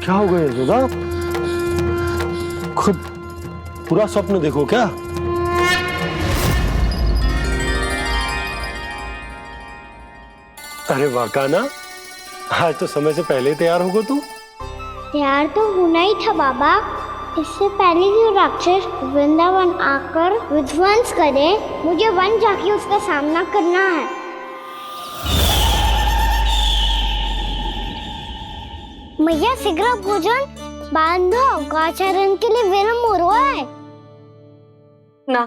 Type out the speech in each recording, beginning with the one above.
क्या हो गया यशोदा? खुद पूरा स्वप्न देखो क्या? अरे वाकाना, आज तो समय से पहले ही तैयार होगा तू। तैयार तो होना ही था बाबा। इससे पहले कि राक्षस वृंदावन आकर विध्वंस करे, मुझे वन जाके उसका सामना करना है। मैया शीघ्र भोजन बांधो, गौचरण के लिए विलंब हो रहा है। ना,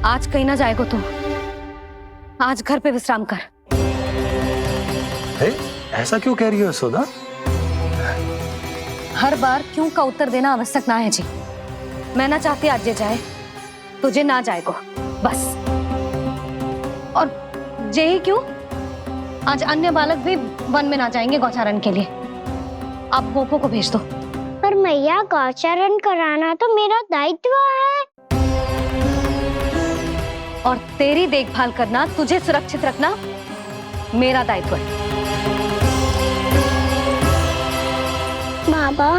आज कहीं ना जाएगा तुम। आज घर पे विश्राम कर। ऐसा क्यों कह रही हो यशोदा? हर बार क्यों का उत्तर देना आवश्यक ना है जी। मैं ना चाहती आज ये जाए, तुझे ना जाएगा बस। और जे ही क्यों, आज अन्य बालक भी वन में ना जाएंगे गौचारण के लिए। आप गोपो को भेज दो। पर मैया गौचरण कराना तो मेरा दायित्व है। और तेरी देखभाल करना, तुझे सुरक्षित रखना मेरा दायित्व है। बाबा,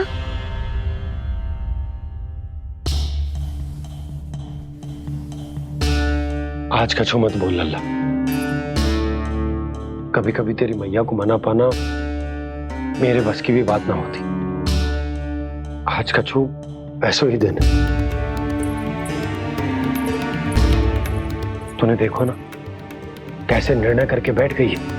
आज कछु मत बोल लल्ला। कभी कभी तेरी मैया को मना पाना मेरे बस की भी बात ना होती। आज कछु ऐसो ही दिन है। तूने देखो ना कैसे निर्णय करके बैठ गई है।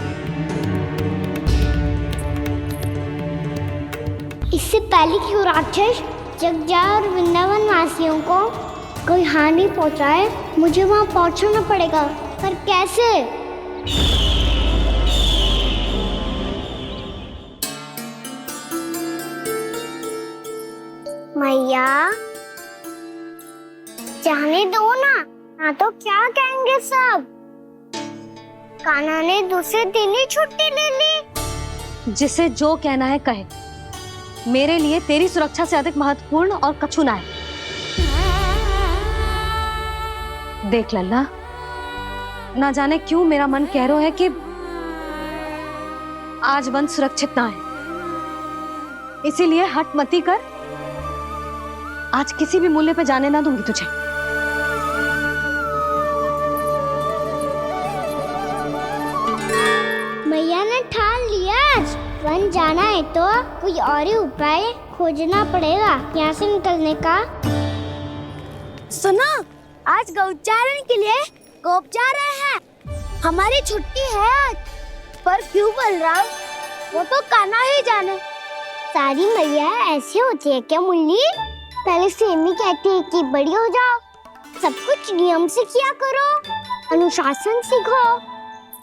इससे पहले कि वो राक्षस जगजा और वृंदावन वासियों को कोई हानि पहुंचाए, मुझे वहां पहुंचना पड़ेगा। पर कैसे? मैया, जाने दो ना, हाँ तो क्या कहेंगे सब। कान्हा ने दूसरे दिन ही छुट्टी ले ली। जिसे जो कहना है कहे। मेरे लिए तेरी सुरक्षा से अधिक महत्वपूर्ण और कछु ना है। देख लल्ला, ना जाने क्यों मेरा मन कह रहा है कि आज वन सुरक्षित ना है। इसीलिए हट मती कर। आज किसी भी मूल्य पे जाने ना दूंगी तुझे। मैया ने ठान लिया, आज वन जाना है तो कोई और ही उपाय खोजना पड़ेगा यहाँ से निकलने का। सुनो, आज गौचारण के लिए गोप जा रहे हैं। हमारी छुट्टी है आज। पर क्यों बलराम? वो तो कान्हा ही जाने। सारी मैया ऐसी होती है क्या मुन्नी? पहले सेमी कहती है कि बड़ी हो जाओ, सब कुछ नियम से किया करो, अनुशासन सीखो।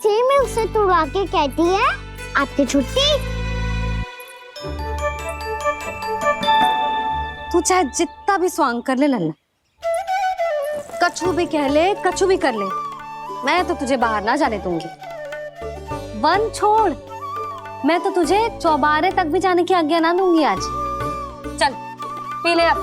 सेमी उसे तुड़वा के कहती है आपकी छुट्टी। तू चाहे जितना भी स्वांग कर ले लल्ला, कछु भी कह ले, कछु भी कर ले, मैं तो तुझे बाहर ना जाने दूंगी। वन छोड़, मैं तो तुझे चौबारे तक भी जाने की आज्ञा ना दूंगी आज। चल पी ले अब।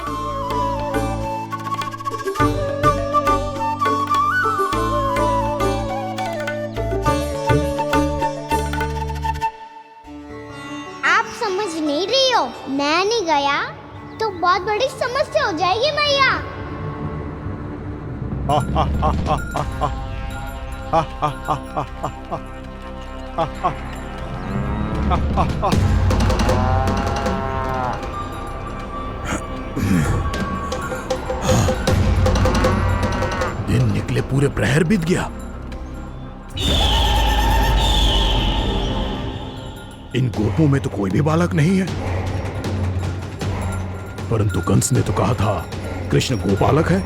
आप समझ नहीं रही हो, मैं नहीं गया तो बहुत बड़ी समस्या हो जाएगी मैया। दिन निकले पूरे प्रहर बीत गया। इन गोपों में तो कोई भी बालक नहीं है, परंतु कंस ने तो कहा था कृष्ण गोपालक है।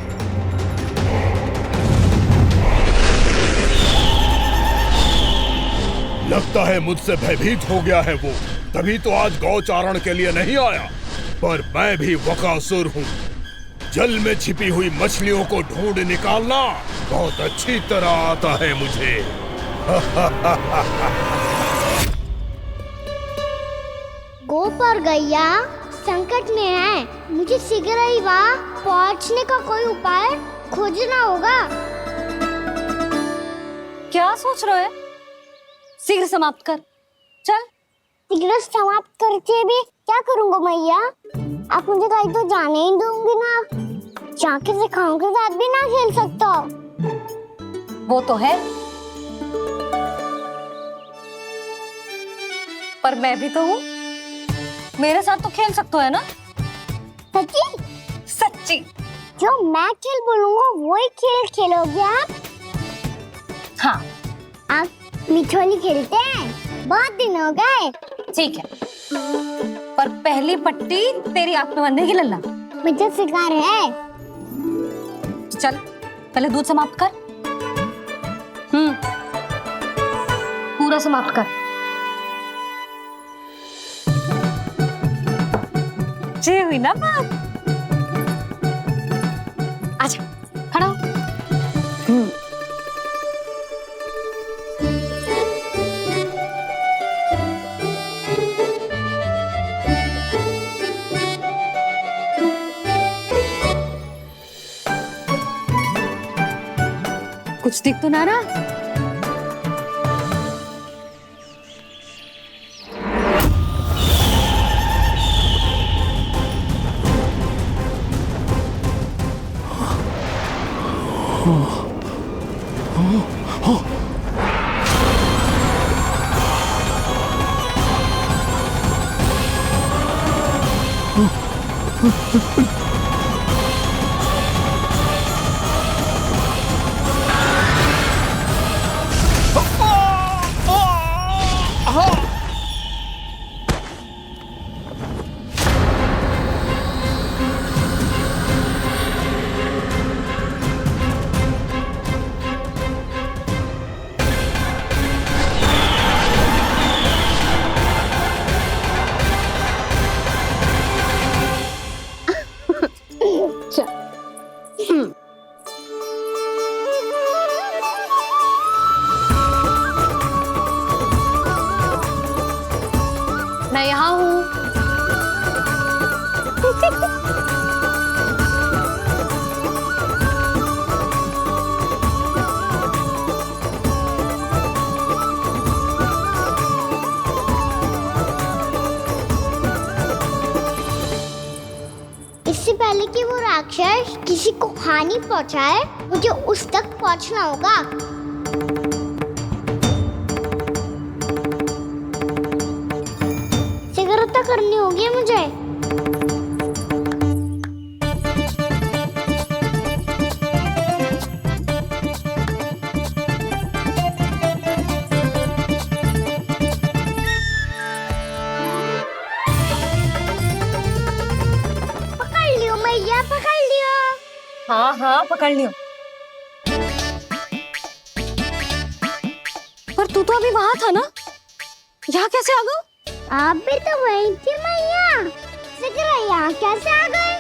लगता है मुझसे भयभीत हो गया है वो, तभी तो आज गौचारण के लिए नहीं आया। पर मैं भी वकासुर हूँ। जल में छिपी हुई मछलियों को ढूंढ निकालना बहुत अच्छी तरह आता है मुझे। गोप और गैया संकट में है, मुझे शीघ्र ही वहाँ पहुँचने का कोई उपाय खोजना होगा। क्या सोच रहे हो? शीघ्र समाप्त कर। चल सिगरेट समाप्त करके भी क्या करूंगा मैया? आप मुझे कहीं तो जाने ही दूंगी ना। जाके सिखाओं के साथ भी ना खेल सकता। वो तो है, पर मैं भी तो हूँ, मेरे साथ तो खेल सकते हो है ना? सच्ची? सच्ची। जो मैं खेल बोलूंगा वही खेल खेलोगे आप? हाँ आप मिठोली खेलते हैं? बहुत दिन हो गए। ठीक है, पर पहली पट्टी तेरी आंख में बनने की लल्ला। मुझे शिकार है। चल पहले दूध समाप्त कर। पूरा समाप्त कर। ये हुई ना बात। आजा खड़ा हो। कुछ दिख तो ना रहा। मैं यहाँ हूँ। इससे पहले कि वो राक्षस किसी को हानि पहुंचाए, मुझे उस तक पहुंचना होगा। सिगरेट करनी होगी मुझे। पकड़ लियो मैया, पकड़ लियो। हाँ हाँ पकड़ लियो। पर तू तो अभी वहां था ना, यहाँ कैसे आ गया? आप भी तो वही थी मैया। सिगरेट यहाँ कैसे आ गए?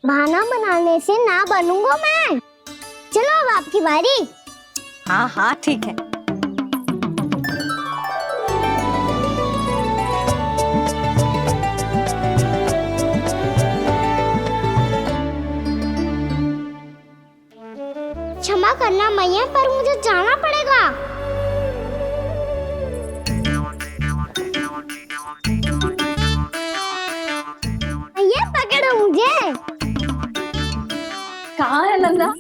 बहाना बनाने से ना बनूंगा मैं। चलो अब आपकी बारी। हाँ हाँ ठीक है। क्षमा करना मैया, पर मुझे जाना पड़ेगा। मैया पकड़ो मुझे। कहाँ है लल्ला?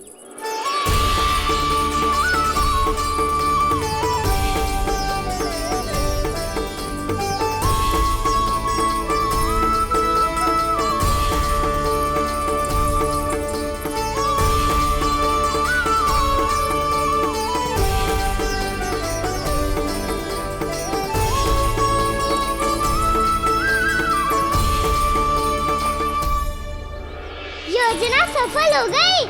योजना सफल हो गई।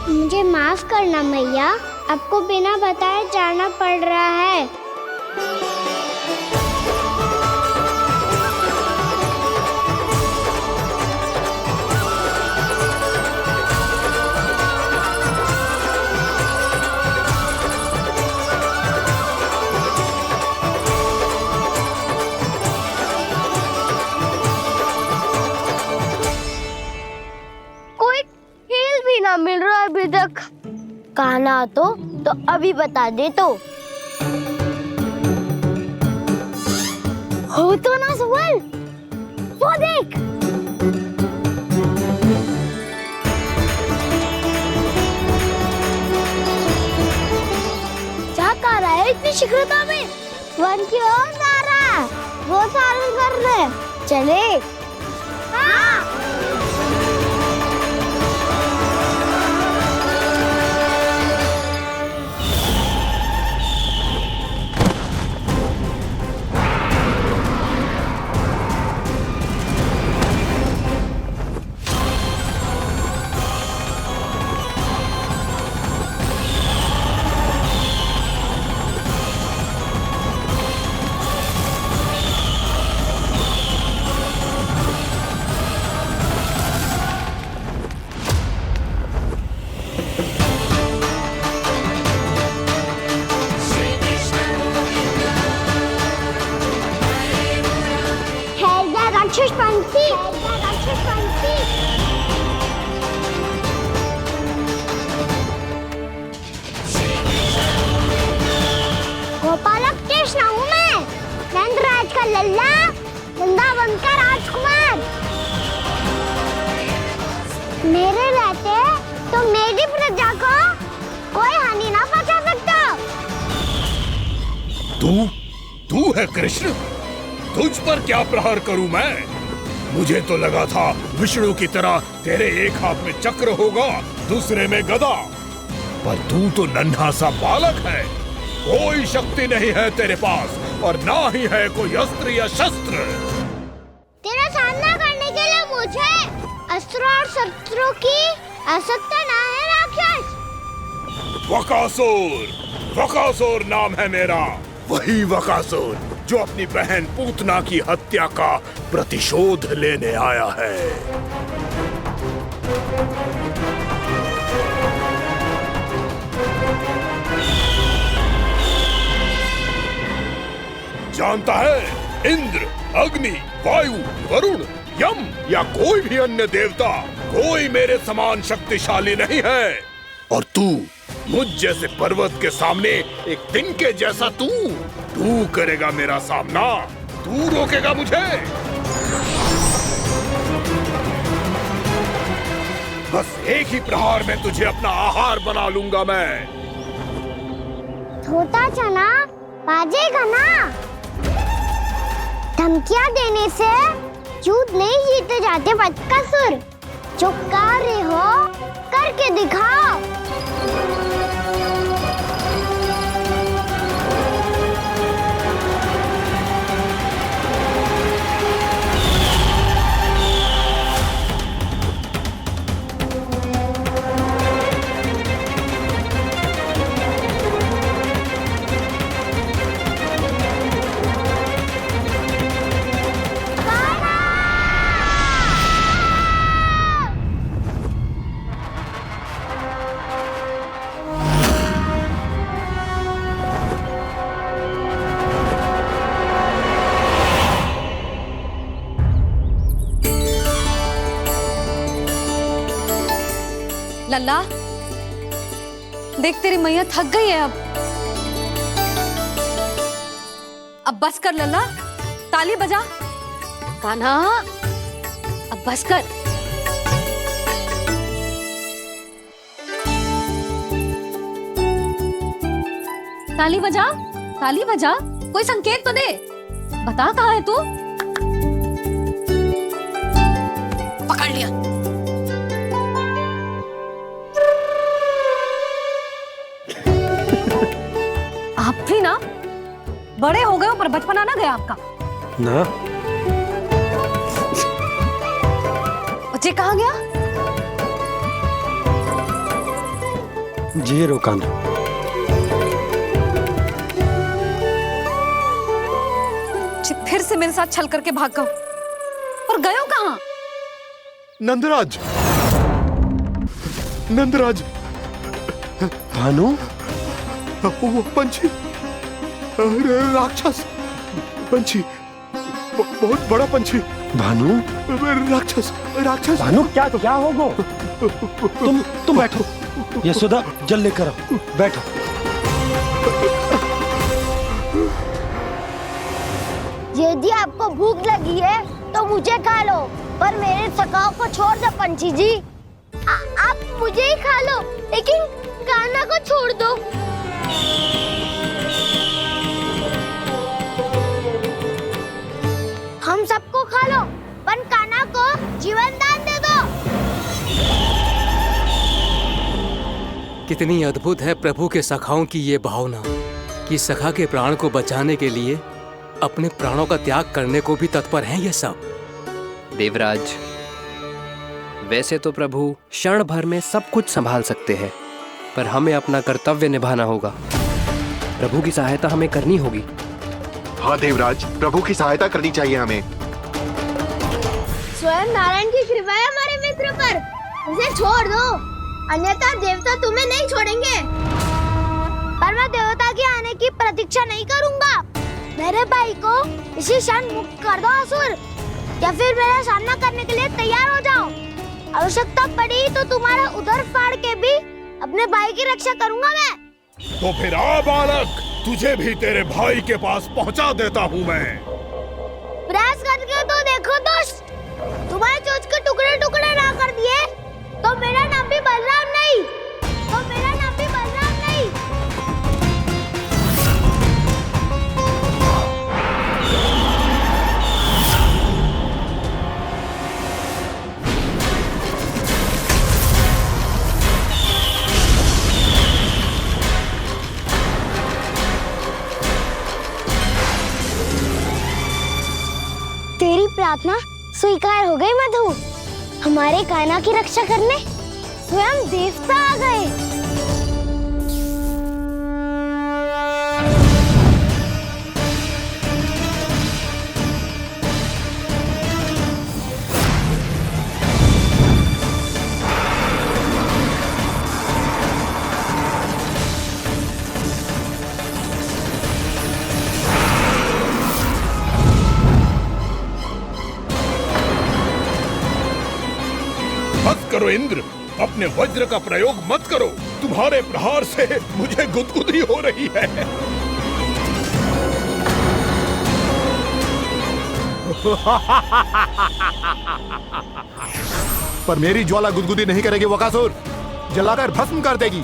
मुझे माफ करना मैया, आपको बिना बताए जाना पड़ रहा है। कहना तो अभी बता दे तो। हो तो ना सुबल, वो देख। क्या कर रहा है इतनी शीघ्रता में? वन की ओर जा रहा है, वो चालू कर रहे। चले। हाँ। गोपालक कृष्ण हूँ मैं, नंदराज का लल्ला, वृंदावन का राजकुमार। मेरे रहते तो मेरी प्रजा को कोई हानि ना पहुंचा सकता। तू है कृष्ण? तुझ पर क्या प्रहार करूं मैं? मुझे तो लगा था विष्णु की तरह तेरे एक हाथ में चक्र होगा, दूसरे में गदा, पर तू तो नन्हा सा बालक है। कोई शक्ति नहीं है तेरे पास और ना ही है कोई अस्त्र या शस्त्र। तेरा सामना करने के लिए मुझे अस्त्र और शस्त्रों की आवश्यकता ना है राक्षस। वकासुर नाम है मेरा, वही वकासुर जो अपनी बहन पूतना की हत्या का प्रतिशोध लेने आया है। जानता है, इंद्र, अग्नि, वायु, वरुण, यम या कोई भी अन्य देवता, कोई मेरे समान शक्तिशाली नहीं है। और तू, मुझ जैसे पर्वत के सामने एक तिनके जैसा तू करेगा मेरा सामना? तू रोकेगा मुझे? बस एक ही प्रहार में तुझे अपना आहार बना लूंगा मैं। छोटा चना बाजेगा ना। धमकियां देने से युद्ध नहीं जीते जाते बदकसूर। जो कार्य हो करके दिखाओ। लल्ला, देख तेरी मैया थक गई है अब बस कर लल्ला, ताली बजा। कान्हा, अब बस कर। ताली बजा, ताली बजा, कोई संकेत तो दे। बता कहाँ है तू? पकड़ लिया। आप भी ना बड़े हो गए हो, पर बचपना ना गया आपका ना। बच्चे कहाँ गया? जी रोकान। फिर से मेरे साथ छल करके भाग गए, और गए हो कहाँ? नंदराज, नंदराज। भानु, वो पंछी, राक्षस पंछी, बहुत बड़ा पंछी। भानु, राक्षस, राक्षस। भानु, क्या होगा? तुम बैठो। यशोदा जल लेकर आओ, बैठो। यदि आपको भूख लगी है तो मुझे खा लो, पर मेरे थकाव को छोड़ दो पंछी जी। आप मुझे ही खा लो, लेकिन कान्हा को छोड़ दो। हम सबको खा लो, पर कान्हा को जीवन दान दे दो। कितनी अद्भुत है प्रभु के सखाओं की ये भावना कि सखा के प्राण को बचाने के लिए अपने प्राणों का त्याग करने को भी तत्पर हैं ये सब। देवराज, वैसे तो प्रभु क्षण भर में सब कुछ संभाल सकते हैं, पर हमें अपना कर्तव्य निभाना होगा। प्रभु की सहायता हमें करनी होगी। हाँ देवराज, प्रभु की सहायता करनी चाहिए हमें। स्वयं नारायण की कृपा है हमारे मित्र पर, उसे छोड़ दो, अन्यथा देवता तुम्हें नहीं छोड़ेंगे। पर मैं देवता के आने की प्रतीक्षा नहीं करूंगा। मेरे भाई को इसी क्षण मुक्त कर दो असुर, या फिर मेरा सामना करने के लिए तैयार हो जाओ। आवश्यकता पड़ी तो तुम्हारा उदर फाड़ के भी अपने भाई की रक्षा करूंगा मैं। तो फिर आ बालक, तुझे भी तेरे भाई के पास पहुंचा देता हूँ मैं। प्रयास करके तो देखो दोस्त, तुम्हारे चोंच के टुकड़े टुकड़े ना कर दिए तो मेरा नाम भी बलराम नहीं, तो मेरा नाम भी बलराम नहीं। तेरी प्रार्थना स्वीकार हो गई मधु। हमारे कान्हा की रक्षा करने स्वयं देवता आ गए। मत करो इंद्र, अपने वज्र का प्रयोग मत करो। तुम्हारे प्रहार से मुझे गुदगुदी हो रही है। पर मेरी ज्वाला गुदगुदी नहीं करेगी वकासुर, जलाकर भस्म कर देगी।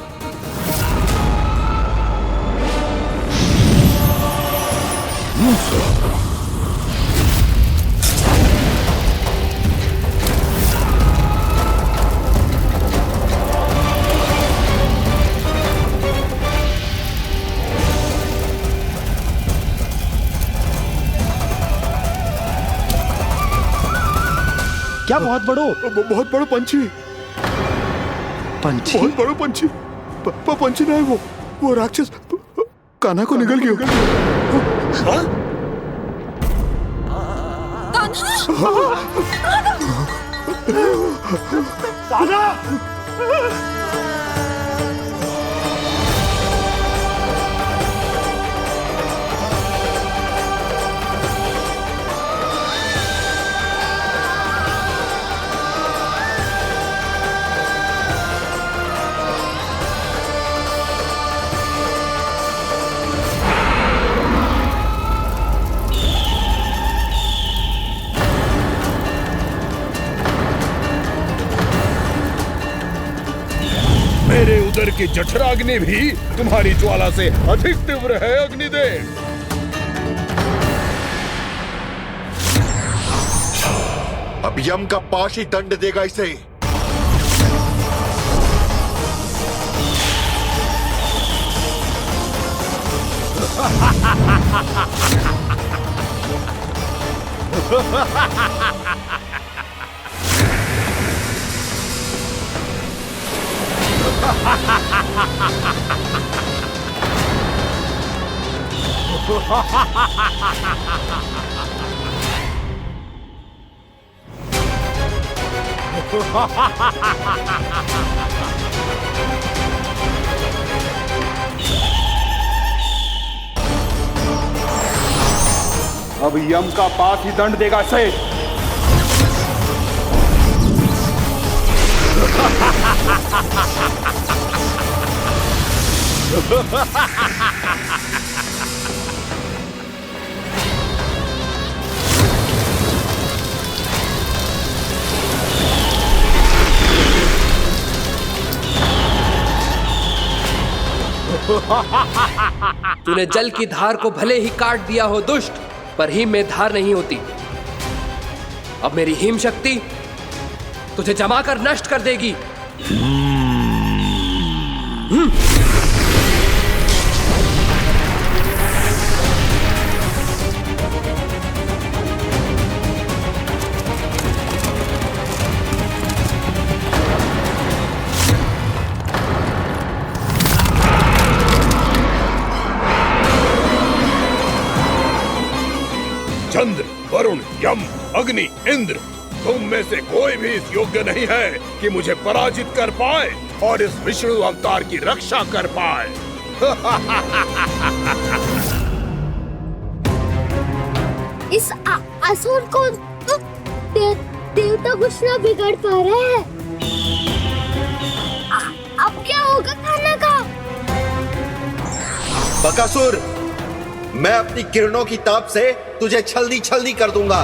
क्या बहुत बड़ो? बहुत बड़ा पंछी। पंछी? बहुत बड़ा पंछी। पंछी नहीं, वो राक्षस कान्हा को निगल गया। हाँ? कान्हा! मेरे उदर की जठराग्नि भी तुम्हारी ज्वाला से अधिक तीव्र है अग्निदेव। अब यम का पाश ही दंड देगा इसे। अब यम का पास ही दंड देगा इसे। तूने जल की धार को भले ही काट दिया हो दुष्ट, पर हिम में धार नहीं होती। अब मेरी हिम शक्ति तुझे जमाकर नष्ट कर देगी। चंद्र, वरुण, यम, अग्नि, इंद्र, तुम में से कोई भी इस योग्य नहीं है कि मुझे पराजित कर पाए और इस विष्णु अवतार की रक्षा कर पाए। इस असुर को देवता कुछ ना बिगाड़ पा रहे हैं। अब क्या होगा खाना का? बकासुर, मैं अपनी किरणों की ताप से तुझे छल्दी छल्दी कर दूंगा।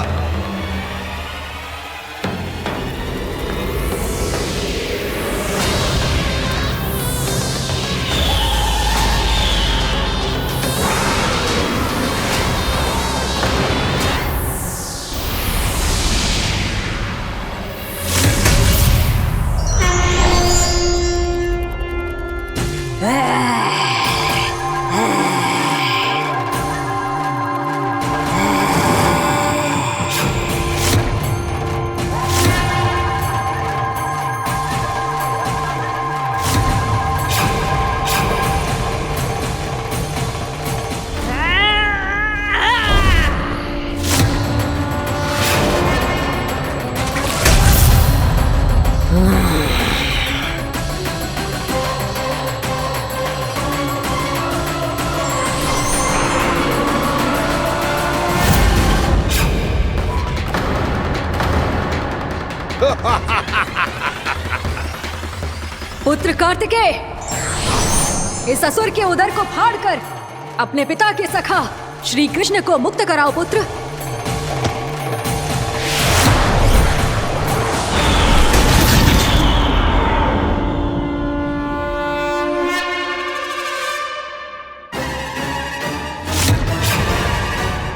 पुत्र कार्तिकेय, इस असुर के उदर को फाड़कर अपने पिता के सखा श्री कृष्ण को मुक्त कराओ पुत्र।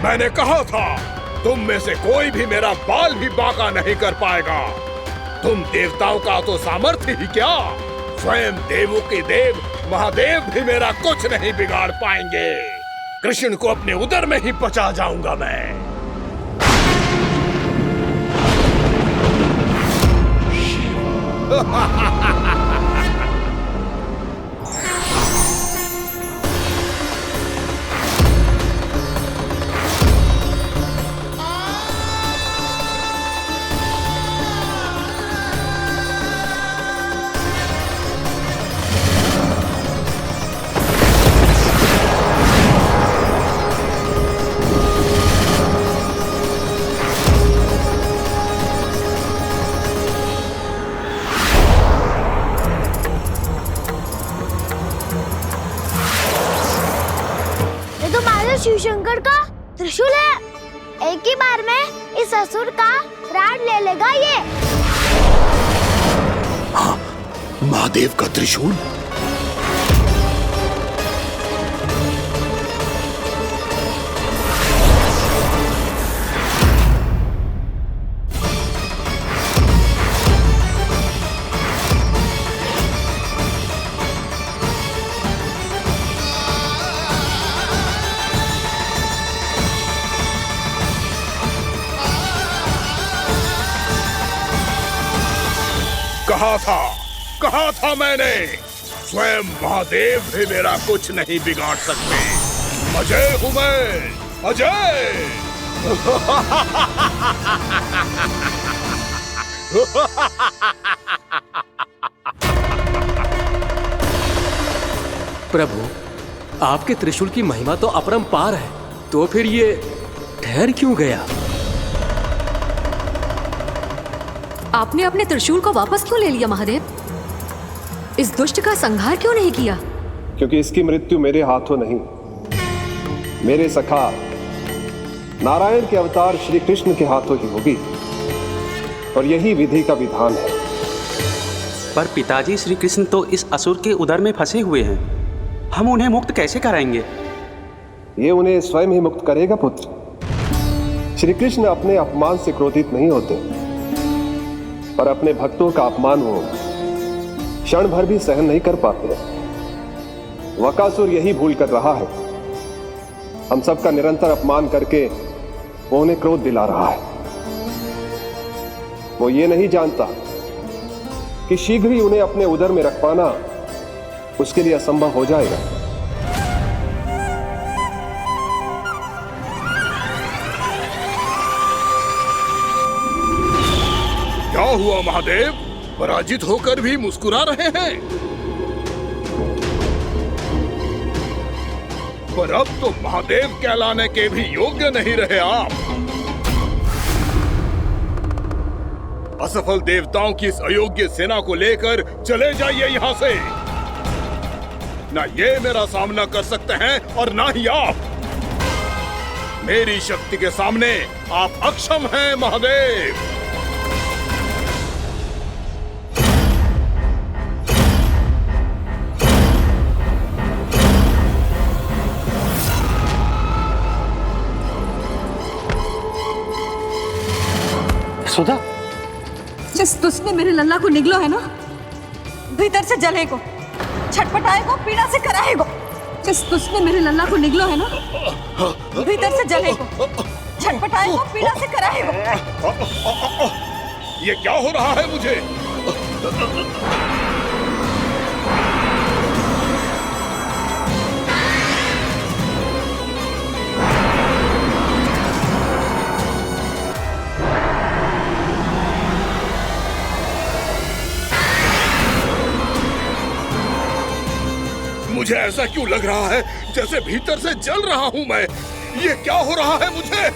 मैंने कहा था, तुम में से कोई भी मेरा बाल भी बांका नहीं कर पाएगा। तुम देवताओं का तो सामर्थ्य ही क्या, स्वयं देवों के देव महादेव भी मेरा कुछ नहीं बिगाड़ पाएंगे। कृष्ण को अपने उदर में ही पचा जाऊंगा मैं। शिव शंकर का त्रिशूल है। एक ही बार में इस असुर का प्राण ले लेगा ये। हाँ, महादेव का त्रिशूल। कहा था मैंने, स्वयं महादेव भी मेरा कुछ नहीं बिगाड़ सकते। अजय हूं मैं, अजय। प्रभु, आपके त्रिशूल की महिमा तो अपरंपार है, तो फिर ये ठहर क्यों गया? आपने अपने त्रिशूल को वापस क्यों ले लिया महादेव? इस दुष्ट का संहार क्यों नहीं किया? क्योंकि इसकी मृत्यु मेरे हाथों नहीं, मेरे सखा नारायण के अवतार श्री कृष्ण के हाथों ही होगी, और यही विधि का विधान है। पर पिताजी, श्री कृष्ण तो इस असुर के उदर में फंसे हुए हैं, हम उन्हें मुक्त कैसे कराएंगे? ये उन्हें स्वयं ही मुक्त करेगा पुत्र। श्री कृष्ण अपने अपमान से क्रोधित नहीं होते, पर अपने भक्तों का अपमान वो क्षण भर भी सहन नहीं कर पाते। वकासुर यही भूल कर रहा है, हम सबका निरंतर अपमान करके वो उन्हें क्रोध दिला रहा है। वो ये नहीं जानता कि शीघ्र ही उन्हें अपने उदर में रख पाना उसके लिए असंभव हो जाएगा। क्या हुआ महादेव? पराजित होकर भी मुस्कुरा रहे हैं। पर अब तो महादेव कहलाने के भी योग्य नहीं रहे आप। असफल देवताओं की इस अयोग्य सेना को लेकर चले जाइए यहाँ से। ना ये मेरा सामना कर सकते हैं और ना ही आप। मेरी शक्ति के सामने आप अक्षम हैं महादेव। सुधा, जिस तुझने मेरे लल्ला को निगलो है ना, भीतर से जलेगो, छटपटाएगो, पीड़ा से कराएगो। जिस तुझने मेरे लल्ला को निगलो है ना, भीतर से जलेगो, छटपटाएगो, पीड़ा से कराएगो। ये क्या हो रहा है मुझे? मुझे ऐसा क्यों लग रहा है जैसे भीतर से जल रहा हूं मैं? ये क्या हो रहा है मुझे?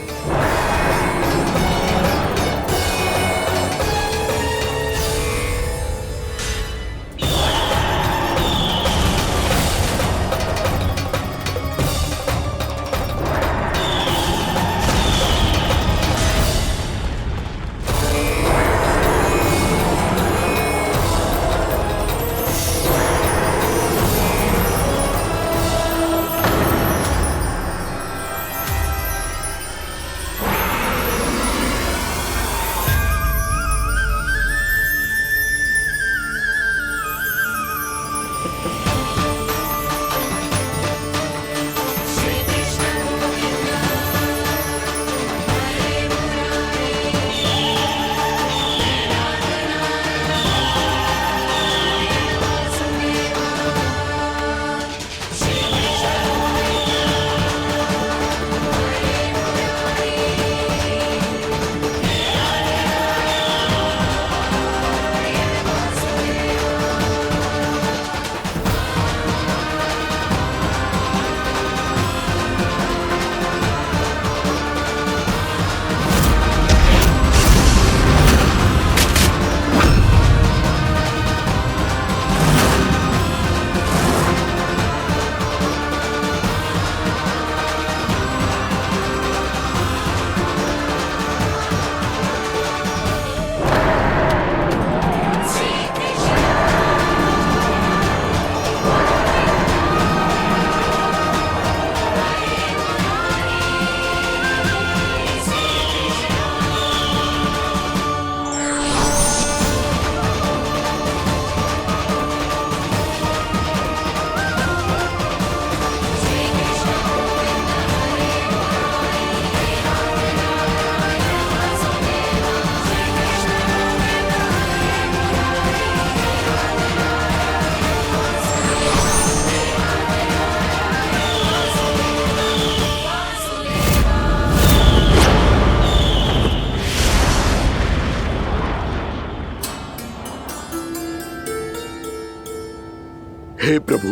हे प्रभु,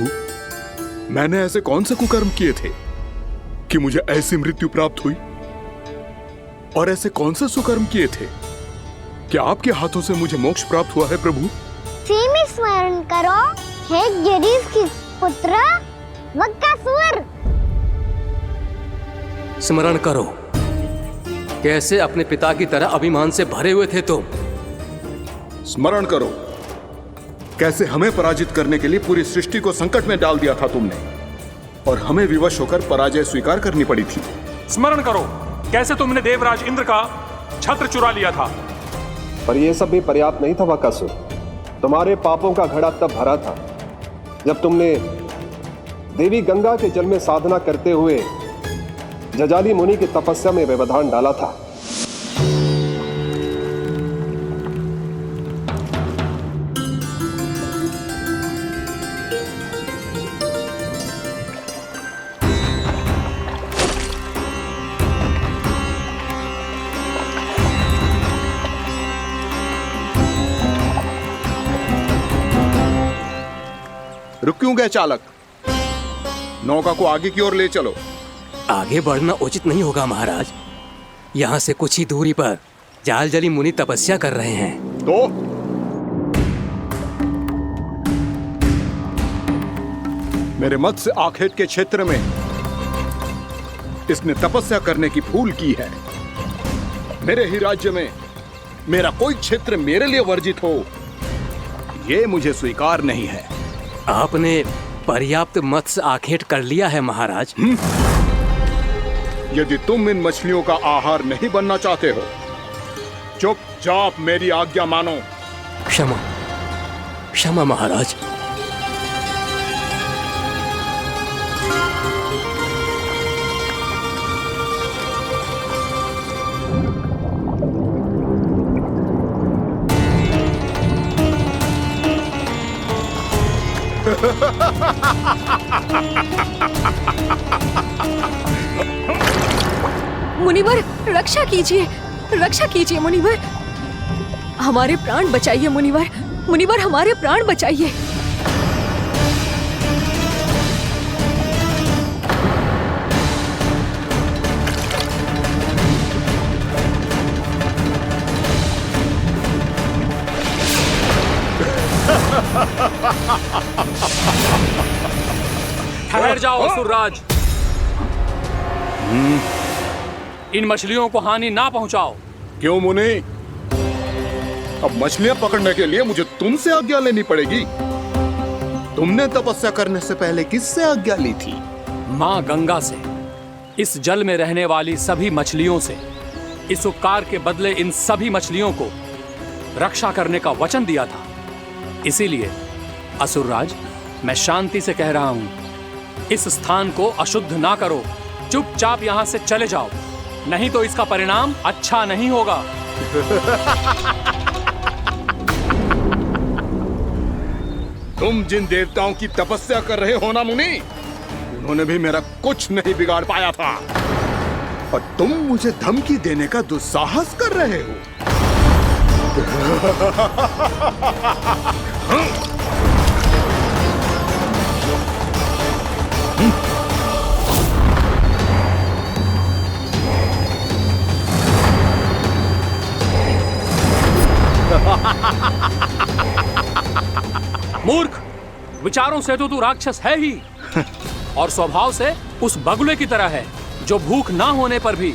मैंने ऐसे कौन से कुकर्म किए थे कि मुझे ऐसी मृत्यु प्राप्त हुई? और ऐसे कौन से सुकर्म किए थे कि आपके हाथों से मुझे मोक्ष प्राप्त हुआ है प्रभु? स्मरण करो, हे गिरीश की पुत्र वक्कासुर। स्मरण करो, कैसे अपने पिता की तरह अभिमान से भरे हुए थे तुम। स्मरण करो, कैसे हमें पराजित करने के लिए पूरी सृष्टि को संकट में डाल दिया था तुमने, और हमें विवश होकर पराजय स्वीकार करनी पड़ी थी। स्मरण करो, कैसे तुमने देवराज इंद्र का छत्र चुरा लिया था। पर यह सब भी पर्याप्त नहीं था वक्कासुर। तुम्हारे पापों का घड़ा तब भरा था जब तुमने देवी गंगा के जल में साधना करते हुए जजाली मुनि की तपस्या में व्यवधान डाला था। रुक क्यों गए चालक? नौका को आगे की ओर ले चलो। आगे बढ़ना उचित नहीं होगा महाराज। यहाँ से कुछ ही दूरी पर जालजली मुनि तपस्या कर रहे हैं। तो मेरे मत्स्य आखेट के क्षेत्र में इसने तपस्या करने की भूल की है। मेरे ही राज्य में मेरा कोई क्षेत्र मेरे लिए वर्जित हो, यह मुझे स्वीकार नहीं है। आपने पर्याप्त मत्स्य आखेट कर लिया है महाराज। यदि तुम इन मछलियों का आहार नहीं बनना चाहते हो, चुपचाप मेरी आज्ञा मानो। क्षमा, क्षमा महाराज। मुनिवर, रक्षा कीजिए, रक्षा कीजिए मुनिवर। हमारे प्राण बचाइए मुनिवर, मुनिवर हमारे प्राण बचाइए। ठहर जाओ असुरराज, इन मछलियों को हानि ना पहुंचाओ। क्यों मुनि? अब मछलियां पकड़ने के लिए मुझे तुमसे आज्ञा लेनी पड़ेगी। तुमने तपस्या करने से पहले किससे आज्ञा ली थी? मां गंगा से, इस जल में रहने वाली सभी मछलियों से। इस उपकार के बदले इन सभी मछलियों को रक्षा करने का वचन दिया था। इसीलिए असुरराज, मैं शांति से कह रहा हूं, इस स्थान को अशुद्ध ना करो। चुपचाप यहां से चले जाओ, नहीं तो इसका परिणाम अच्छा नहीं होगा। तुम जिन देवताओं की तपस्या कर रहे हो ना मुनि, उन्होंने भी मेरा कुछ नहीं बिगाड़ पाया था, और तुम मुझे धमकी देने का दुस्साहस कर रहे हो। मूर्ख, विचारों से तो तू राक्षस है ही, और स्वभाव से उस बगुले की तरह है जो भूख ना होने पर भी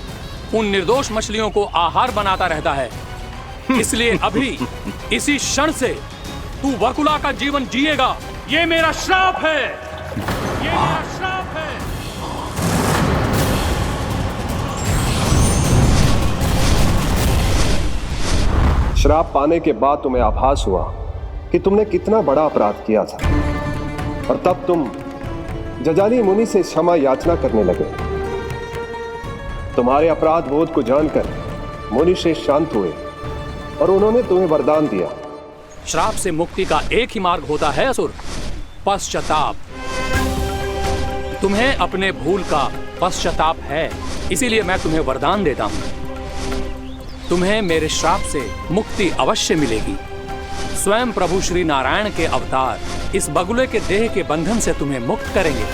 उन निर्दोष मछलियों को आहार बनाता रहता है। इसलिए अभी इसी क्षण से तू बगुला का जीवन जिएगा। ये मेरा श्राप है, ये मेरा श्राप है। श्राप पाने के बाद तुम्हें आभास हुआ कि तुमने कितना बड़ा अपराध किया था, और तब तुम जजाली मुनि से क्षमा याचना करने लगे। तुम्हारे अपराध बोध को जानकर मुनि श्रेष्ठ शांत हुए और उन्होंने तुम्हें वरदान दिया। श्राप से मुक्ति का एक ही मार्ग होता है असुर, पश्चाताप। तुम्हें अपने भूल का पश्चाताप है, इसीलिए मैं तुम्हें वरदान देता हूं। तुम्हें मेरे श्राप से मुक्ति अवश्य मिलेगी। स्वयं प्रभु श्री नारायण के अवतार इस बगुले के देह के बंधन से तुम्हें मुक्त करेंगे।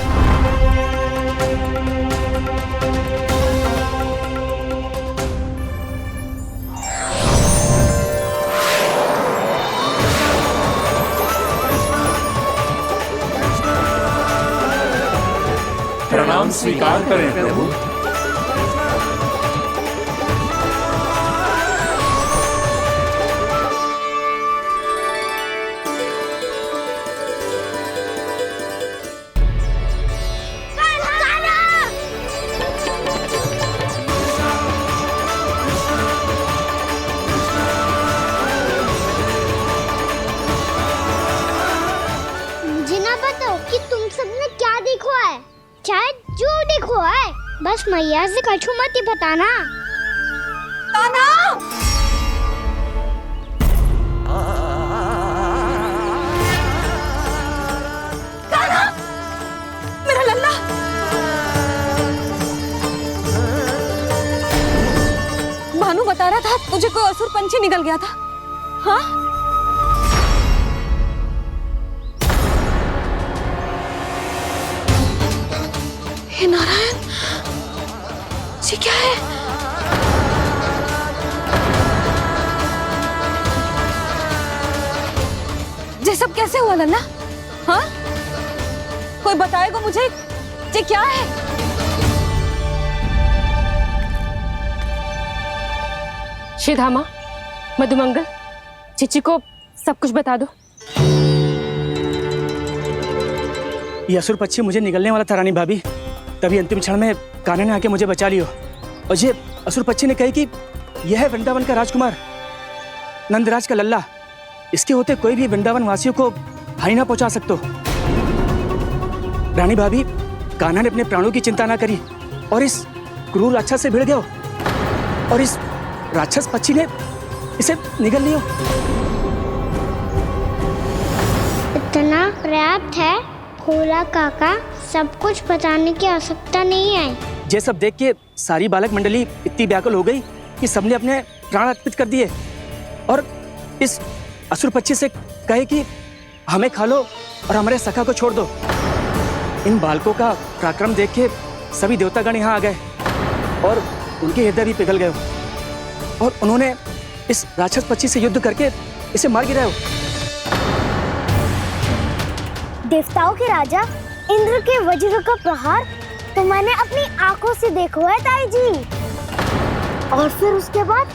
स्वीकार करें प्रभु। मुझे ना बताओ कि तुम सबने क्या देखा है, चाहे जो देखो है, बस मैया से कछु मत ही बताना। कान्हा! कान्हा! मेरा लल्ला! भानु बता रहा था तुझे कोई असुर पंछी निकल गया था। हाँ? हे नारायण, ये क्या है? ये सब कैसे हुआ लल्ला? हाँ? कोई बताएगा मुझे ये क्या है? श्रीधामा, मधुमंगल, चिची को सब कुछ बता दो। ये असुर पक्षी मुझे निकलने वाला था रानी भाभी, तभी अंतिम क्षण में कान्हा ने आके मुझे बचा लियो। और ये असुर पक्षी ने कही कि यह है वृंदावन का राजकुमार, नंदराज का लल्ला। इसके होते कोई भी वृंदावन वासियों को हानि ना पहुंचा सकते। रानी भाभी, कान्हा ने अपने प्राणों की चिंता ना करी और इस क्रूर राक्षस से भिड़ गयो और इस राक्षस पक्षी ने इसे निगल लियो। इतना पर्याप्त है भोला काका, सब कुछ बताने की आवश्यकता नहीं है। ये सब देख के सारी बालक मंडली इतनी व्याकुल हो गई कि सबने अपने प्राण अर्पित कर दिए और इस असुर पक्षी से कहे कि हमें खा लो और हमारे सखा को छोड़ दो। इन बालकों का पराक्रम देख के सभी देवतागण यहाँ आ गए और उनके हृदय भी पिघल गए और उन्होंने इस राक्षस पक्षी से युद्ध करके इसे मार गिराया। देवताओं के राजा इंद्र के वज्र का प्रहार तो मैंने अपनी आंखों से देखा है ताई जी। और फिर उसके बाद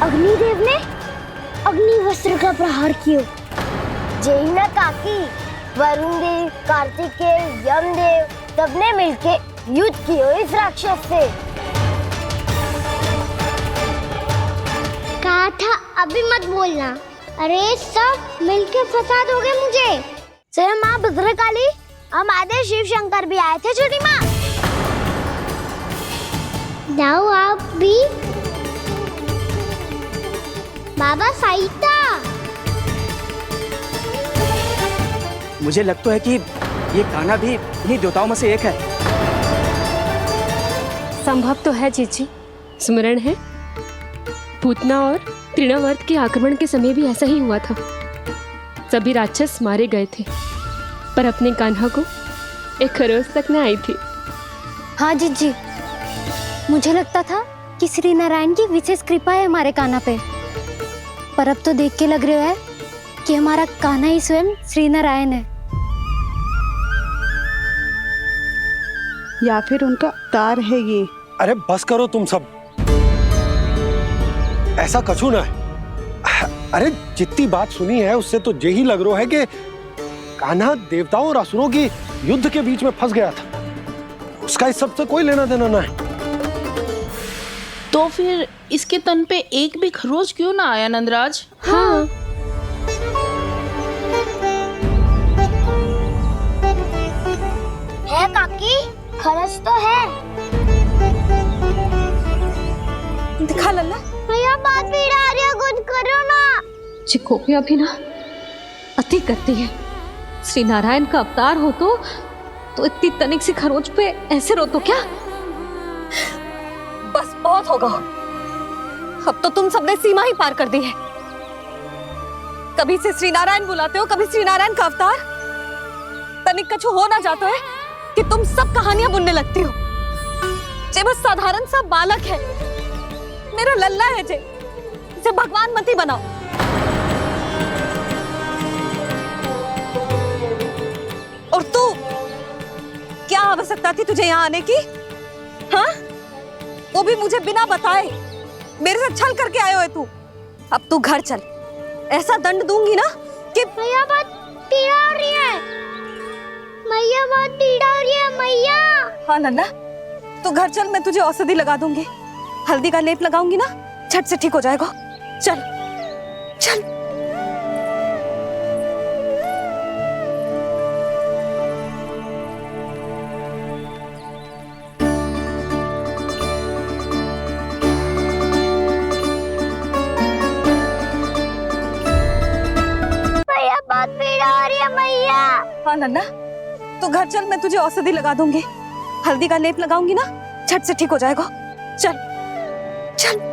अग्निदेव ने अग्निवस्त्र का प्रहार किया। जय ना काकी, वरुण देव, कार्तिकेय, यमदेव सबने मिलके युद्ध किया इस राक्षस से। कहा था अभी मत बोलना। अरे सब मिलके फंसा दोगे मुझे। सर माँ भद्रकाली, हमारे शिव शंकर भी आए थे छोटी माँ। जाओ आप भी। बाबा साईता, मुझे लगता है कि ये कान्हा भी इन्हीं देवताओं में से एक है। संभव तो है चीची, स्मरण है पूतना और तृणावर्त के आक्रमण के समय भी ऐसा ही हुआ था। सभी राक्षस मारे गए थे पर अपने कान्हा को एक खरोच तक न आई थी। हाँ जीजी, मुझे लगता था कि श्री नारायण की विशेष कृपा है हमारे कान्हा पे, पर अब तो देख के लग रहा है कि हमारा कान्हा ही स्वयं श्री नारायण है। या फिर उनका अवतार है ये। अरे बस करो तुम सब, ऐसा कछु ना है। अरे जितनी बात सुनी है उससे तो यही लग रहा है कि कान्हा देवताओं और असुरों की युद्ध के बीच में फंस गया था। उसका इस सब से कोई लेना देना ना है। तो फिर इसके तन पे एक भी खरोच क्यों ना आया नंदराज? हाँ, है काकी, खरच तो है। दिखा लल्ला। भैया बात पीड़ा आ रही है, कुछ करो ना। चिकोपिया भी ना अति करती है। श्री नारायण का अवतार हो तो इतनी तनिक सी खरोच पे ऐसे रो तो क्या? बस बहुत होगा। अब तो तुम सबने सीमा ही पार कर दी है। कभी से श्री नारायण बुलाते हो, कभी श्री नारायण का अवतार। तनिक कछु हो ना जाता है कि तुम सब कहानियां बुनने लगती हो। जे बस साधारण सा बालक है, मेरा लल्ला है जे, इसे भगवान मत ही बनाओ। और तू क्या आवश्यकता थी तुझे यहाँ आने की? हाँ, वो भी मुझे बिना बताए। मेरे साथ छल करके आए हो तू। अब तू घर चल, ऐसा दंड दूंगी ना कि मैया बहुत पीड़ा हो रही है। मैया बहुत पीड़ा हो रही है मैया। हाँ नन्ना, तू घर चल, मैं तुझे औषधि लगा दूंगी। हल्दी का लेप लगाऊंगी ना, झट से ठीक हो जाएगा। चल चल। मैया बहुत पीड़ा हो रही है मैया। हाँ नन्ना, तू घर चल, मैं तुझे औषधि लगा दूंगी। हल्दी का लेप लगाऊंगी ना, झट से ठीक हो जाएगा। चल चल।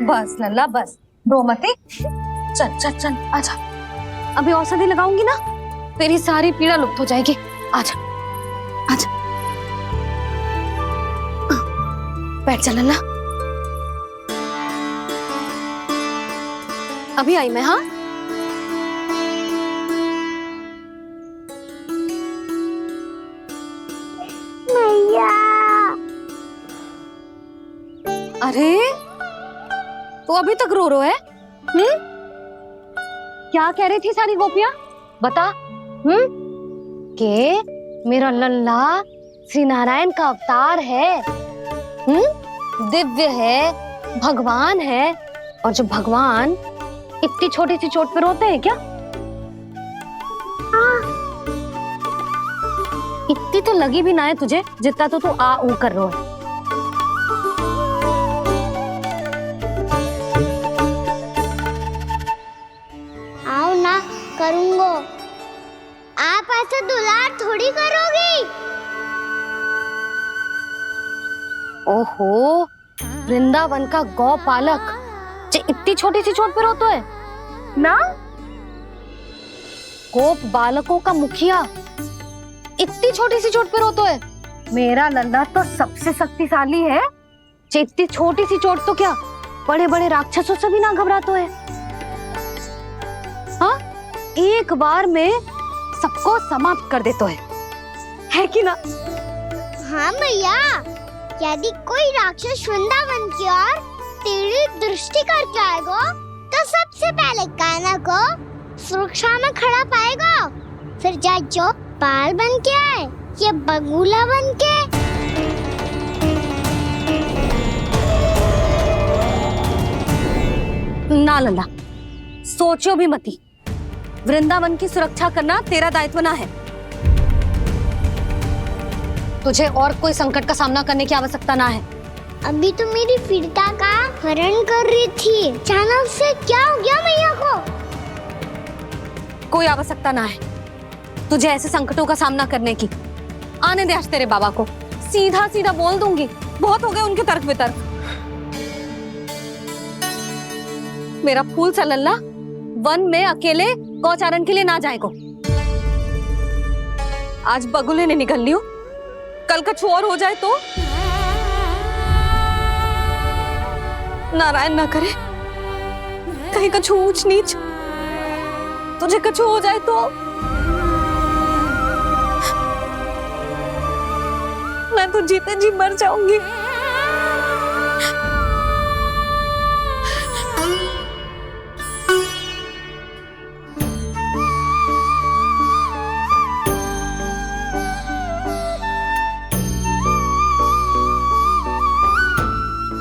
बस लल्ला बस, रो मत। चल चल चल, आजा। अभी औषधि लगाऊंगी ना, तेरी सारी पीड़ा लुप्त हो जाएगी। आजा आजा, बैठ जा लल्ला। अभी आई मैं। हाँ, मैया। अरे तो अभी तक रो रो है? क्या कह रही थी सारी गोपियां? बता। के मेरा लल्ला श्री नारायण का अवतार है, दिव्य है, भगवान है। और जो भगवान इतनी छोटी सी चोट पे रोते हैं क्या? इतनी तो लगी भी ना है तुझे, जितना तो तू आ ऊ कर रो है। आओ ना, करूंगो। आप ऐसा दुलार थोड़ी करोगी। ओहो, वृंदावन का गौपालक जो इतनी छोटी सी चोट पे रोता है ना? गोप बालकों का मुखिया इतनी छोटी सी चोट पे रोता है? मेरा लल्ला तो सबसे शक्तिशाली है। इतनी छोटी सी चोट तो क्या, बड़े बड़े राक्षसों से भी ना घबराता है। हाँ, एक बार में सबको समाप्त कर देता है कि ना? हाँ मैया, यदि कोई राक्षस वृंदावन की ओर तेरी दृष्टि करके आएगा, तो सबसे पहले कान्हा को सुरक्षा में खड़ा पाएगा। फिर चाहे जो बाल बन के आए या बगुला बन के। ना लल्ला, सोचो भी मती। वृंदावन की सुरक्षा करना तेरा दायित्व ना है। तुझे और कोई संकट का सामना करने की आवश्यकता ना है। अभी तो मेरी पीड़िता का हरण कर रही थी, अचानक से क्या हो गया मैया को? कोई आवश्यकता ना है तुझे ऐसे संकटों का सामना करने की। आने दे आज तेरे बाबा को, सीधा सीधा बोल दूंगी। बहुत हो गए उनके तर्क वितर्क। मेरा फूल सा लल्ला वन में अकेले गौचारण के लिए ना जाएगो। आज बगुले ने निकल लियो, कल कछु और हो जाए तो? नारायण ना करे, कहीं कछु ऊंच नीच तुझे कछु हो जाए तो? मैं तो जीते जी मर जाऊंगी।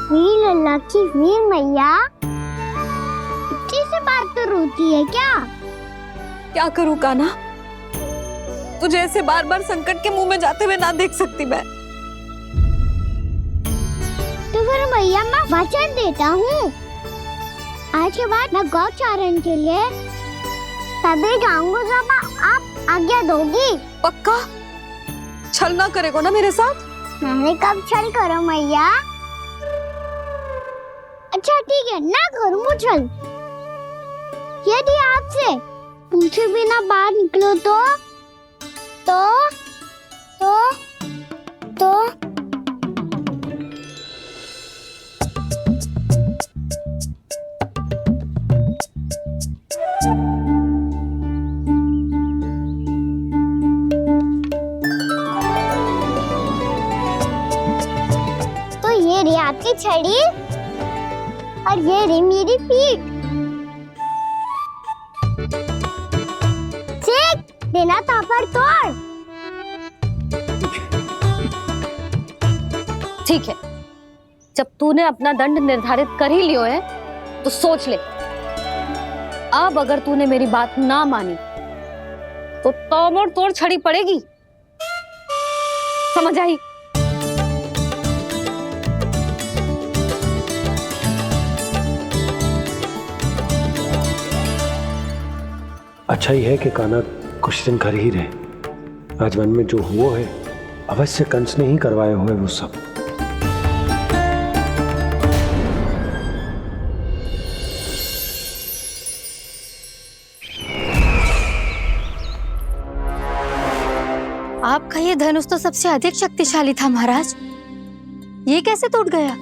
वीर लल्ला की वीर मैया इतनी से बात तो रोती है क्या? क्या करूं कान्हा, तुझे ऐसे बार बार संकट के मुंह में जाते हुए ना देख सकती मैं। तो फिर मैया मैं वचन देता हूँ, आज के बाद मैं गौचारण के लिए तभी जाऊंगा जब आप आज्ञा दोगी। पक्का? छल ना करेगा ना मेरे साथ? मैंने कब छल करो मैया? अच्छा ठीक है, ना करूँ छल। यदि आपसे पूछे बिना बाहर निकलो तो ये रही आपकी छड़ी और ये रही मेरी पीठ। चेक देना तापर तोड़। ठीक है, जब तूने अपना दंड निर्धारित कर ही लियो है तो सोच ले, अब अगर तूने मेरी बात ना मानी तो तोड़ तोड़ छड़ी पड़ेगी। समझ आई? अच्छा ही है कि कान्हा कुछ दिन घर ही रहे। आज वन में जो हुआ है अवश्य कंस ने ही करवाए हुए वो सब। आपका ये धनुष तो सबसे अधिक शक्तिशाली था महाराज, ये कैसे टूट गया?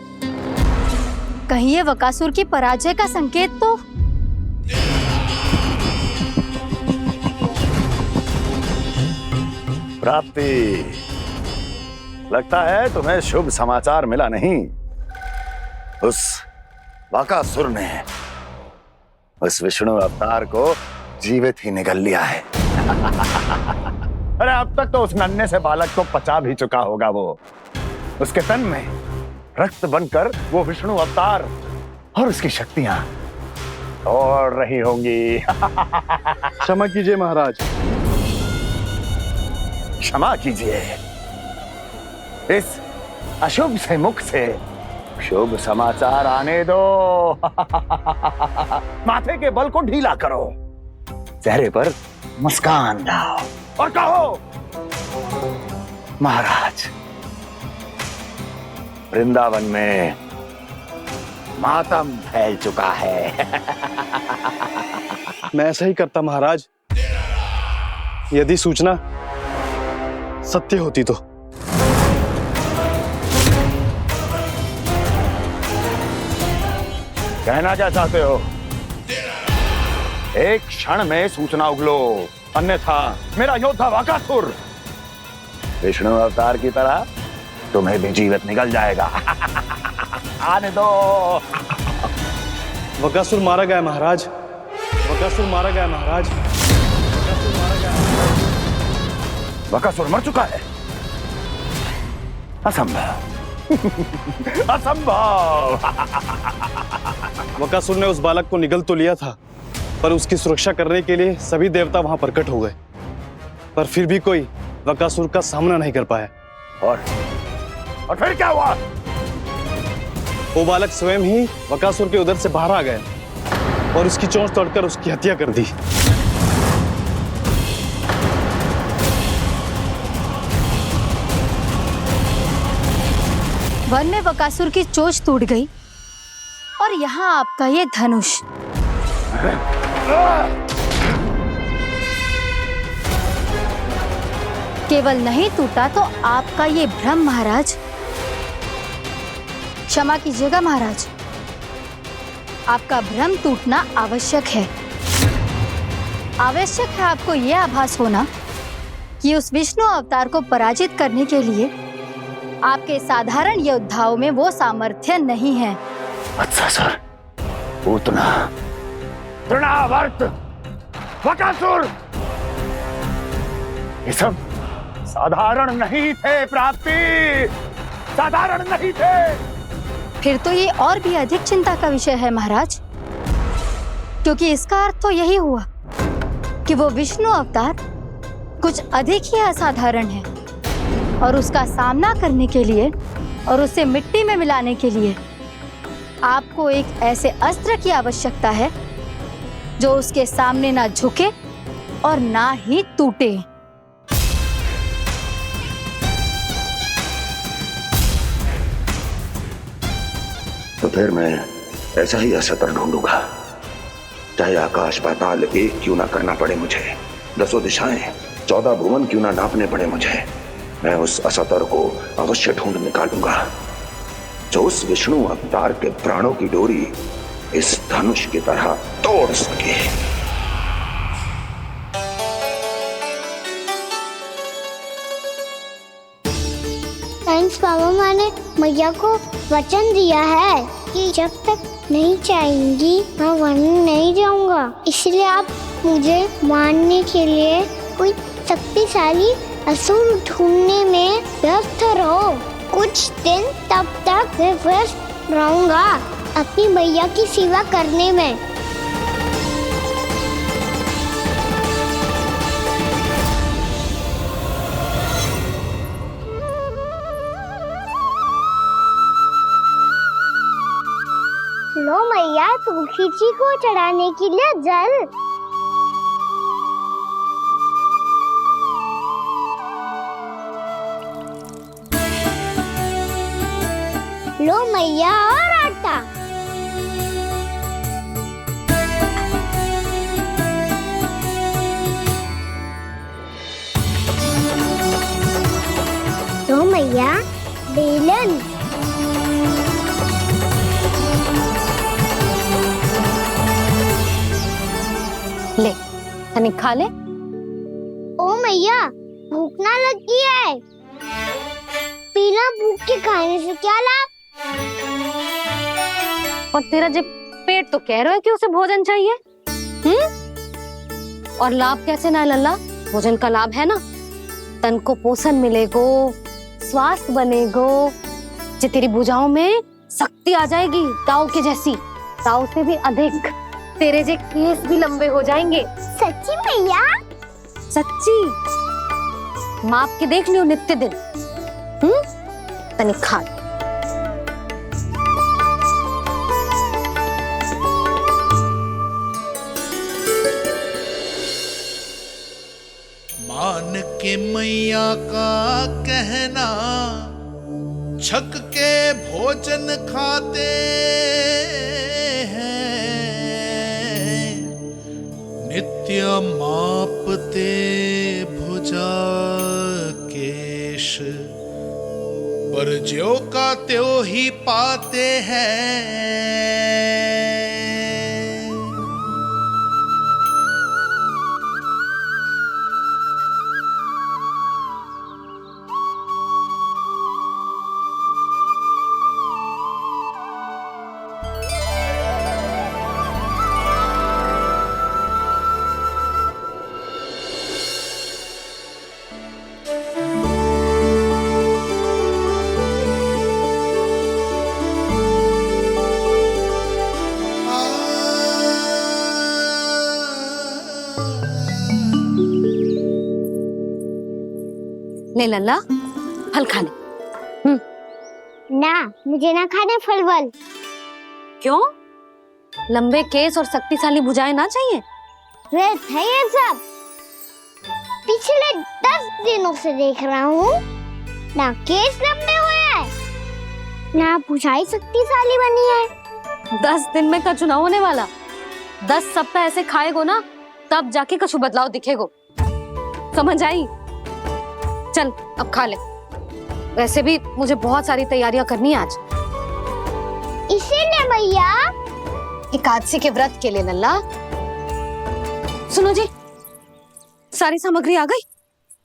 कहीं ये बकासुर की पराजय का संकेत तो? प्राप्ति, लगता है तुम्हें शुभ समाचार मिला नहीं। उस बकासुर ने उस विष्णु अवतार को जीवित ही निगल लिया है। अरे अब तक तो उस नन्हे से बालक को पचा भी चुका होगा वो। उसके तन में रक्त बनकर वो विष्णु अवतार और उसकी शक्तियां दौड़ रही होंगी। क्षमा कीजिए महाराज। क्षमा कीजिए, इस अशुभ से मुख से शुभ समाचार आने दो। माथे के बल को ढीला करो, चेहरे पर मुस्कान लाओ और कहो, महाराज, वृंदावन में मातम फैल चुका है। मैं ऐसा ही करता महाराज, यदि सूचना सत्य होती तो। कहना क्या चाहते हो? एक क्षण में सूचना उगलो, अन्यथा मेरा योद्धा बकासुर विष्णु अवतार की तरह तुम्हें भी जीवित निकल जाएगा। आने दो। बकासुर मारा गया महाराज, बकासुर मारा गया महाराज, बकासुर मारा गया। बकासुर मर चुका है? असंभव। असंभव। बकासुर ने उस बालक को निगल तो लिया था, पर उसकी सुरक्षा करने के लिए सभी देवता वहां प्रकट हो गए, पर फिर भी कोई बकासुर का सामना नहीं कर पाया। और फिर क्या हुआ? वो बालक स्वयं ही बकासुर के उदर से बाहर आ गया और उसकी चोंच तोड़कर उसकी हत्या कर दी। वन में बकासुर की चोंच टूट गई और यहाँ आपका ये धनुष। केवल नहीं टूटा तो आपका ये भ्रम महाराज। क्षमा कीजिएगा महाराज, आपका भ्रम टूटना आवश्यक है। आवश्यक है आपको यह आभास होना कि उस विष्णु अवतार को पराजित करने के लिए आपके साधारण योद्धाओं में वो सामर्थ्य नहीं है। वत्सासुर, पूतना, तृणावर्त, बकासुर, ये सब साधारण नहीं थे प्राप्ति, साधारण नहीं थे। फिर तो ये और भी अधिक चिंता का विषय है महाराज, क्योंकि इसका अर्थ तो यही हुआ कि वो विष्णु अवतार कुछ अधिक ही असाधारण है और उसका सामना करने के लिए और उसे मिट्टी में मिलाने के लिए आपको एक ऐसे अस्त्र की आवश्यकता है जो उसके सामने ना झुके और ना ही टूटे। तो फिर मैं ऐसा ही अस्त्र ढूंढूंगा चाहे आकाश पाताल एक क्यों ना करना पड़े मुझे, 10 दिशाएं 14 भुवन क्यों ना नापने पड़े मुझे, मैं उस असतर को अवश्य ढूंढ निकालूंगा जो उस विष्णु अवतार के प्राणों की डोरी इस धनुष की तरह तोड़ सके। थैंक्स पापा, मैंने मैया को वचन दिया है कि जब तक नहीं चाहेंगी मैं वन नहीं जाऊंगा। इसलिए आप मुझे मारने के लिए कोई शक्तिशाली असुर ढूंढने में व्यस्त रहो। कुछ दिन तब तक मैं व्यस्त रहूंगा अपनी मैया की सेवा करने में। लो मैया, तुलसी जी को चढ़ाने के लिए जल। लो मैया, और आटा। लो मैया, बेलन। ले तनिक खा ले। ओ मैया, भूख ना लगी है। बिना भूख के खाने से क्या लाभ? और तेरा जब पेट तो कह रहा है कि उसे भोजन चाहिए, और लाभ कैसे ना लल्ला? भोजन का लाभ है ना, तन को पोषण मिलेगो, स्वास्थ्य बनेगो, जे तेरी भुजाओं में शक्ति आ जाएगी ताऊ के जैसी, ताऊ से भी अधिक। तेरे जे केस भी लंबे हो जाएंगे। सच्ची मैया? सच्ची। माप के देख लियो नित्य दिन। तनिक खा। मान के मैया का कहना, छक के भोजन खाते हैं, नित्य मापते भुजा केश, पर ज्यों का त्यों ही पाते हैं। ले लल्ला, फल खा ले। ना, मुझे ना खाने फल वल। क्यों? लंबे केस और शक्तिशाली भुजाएं ना चाहिए? व्यर्थ है ये सब। पिछले 10 दिनों से देख रहा हूँ, ना केस लंबे हुए हैं, ना भुजाएं शक्तिशाली बनी है। 10 दिन में कछु ना होने वाला। 10 सप्ताह ऐसे खाएगो ना, तब जाके कछु बदलाव दिखेगो। समझ आई? चल अब खा ले। वैसे भी मुझे बहुत सारी तैयारियां करनी है आज। इसीलिए भैया, एकादशी के व्रत के लिए लल्ला। सुनो जी, सारी सामग्री आ गई?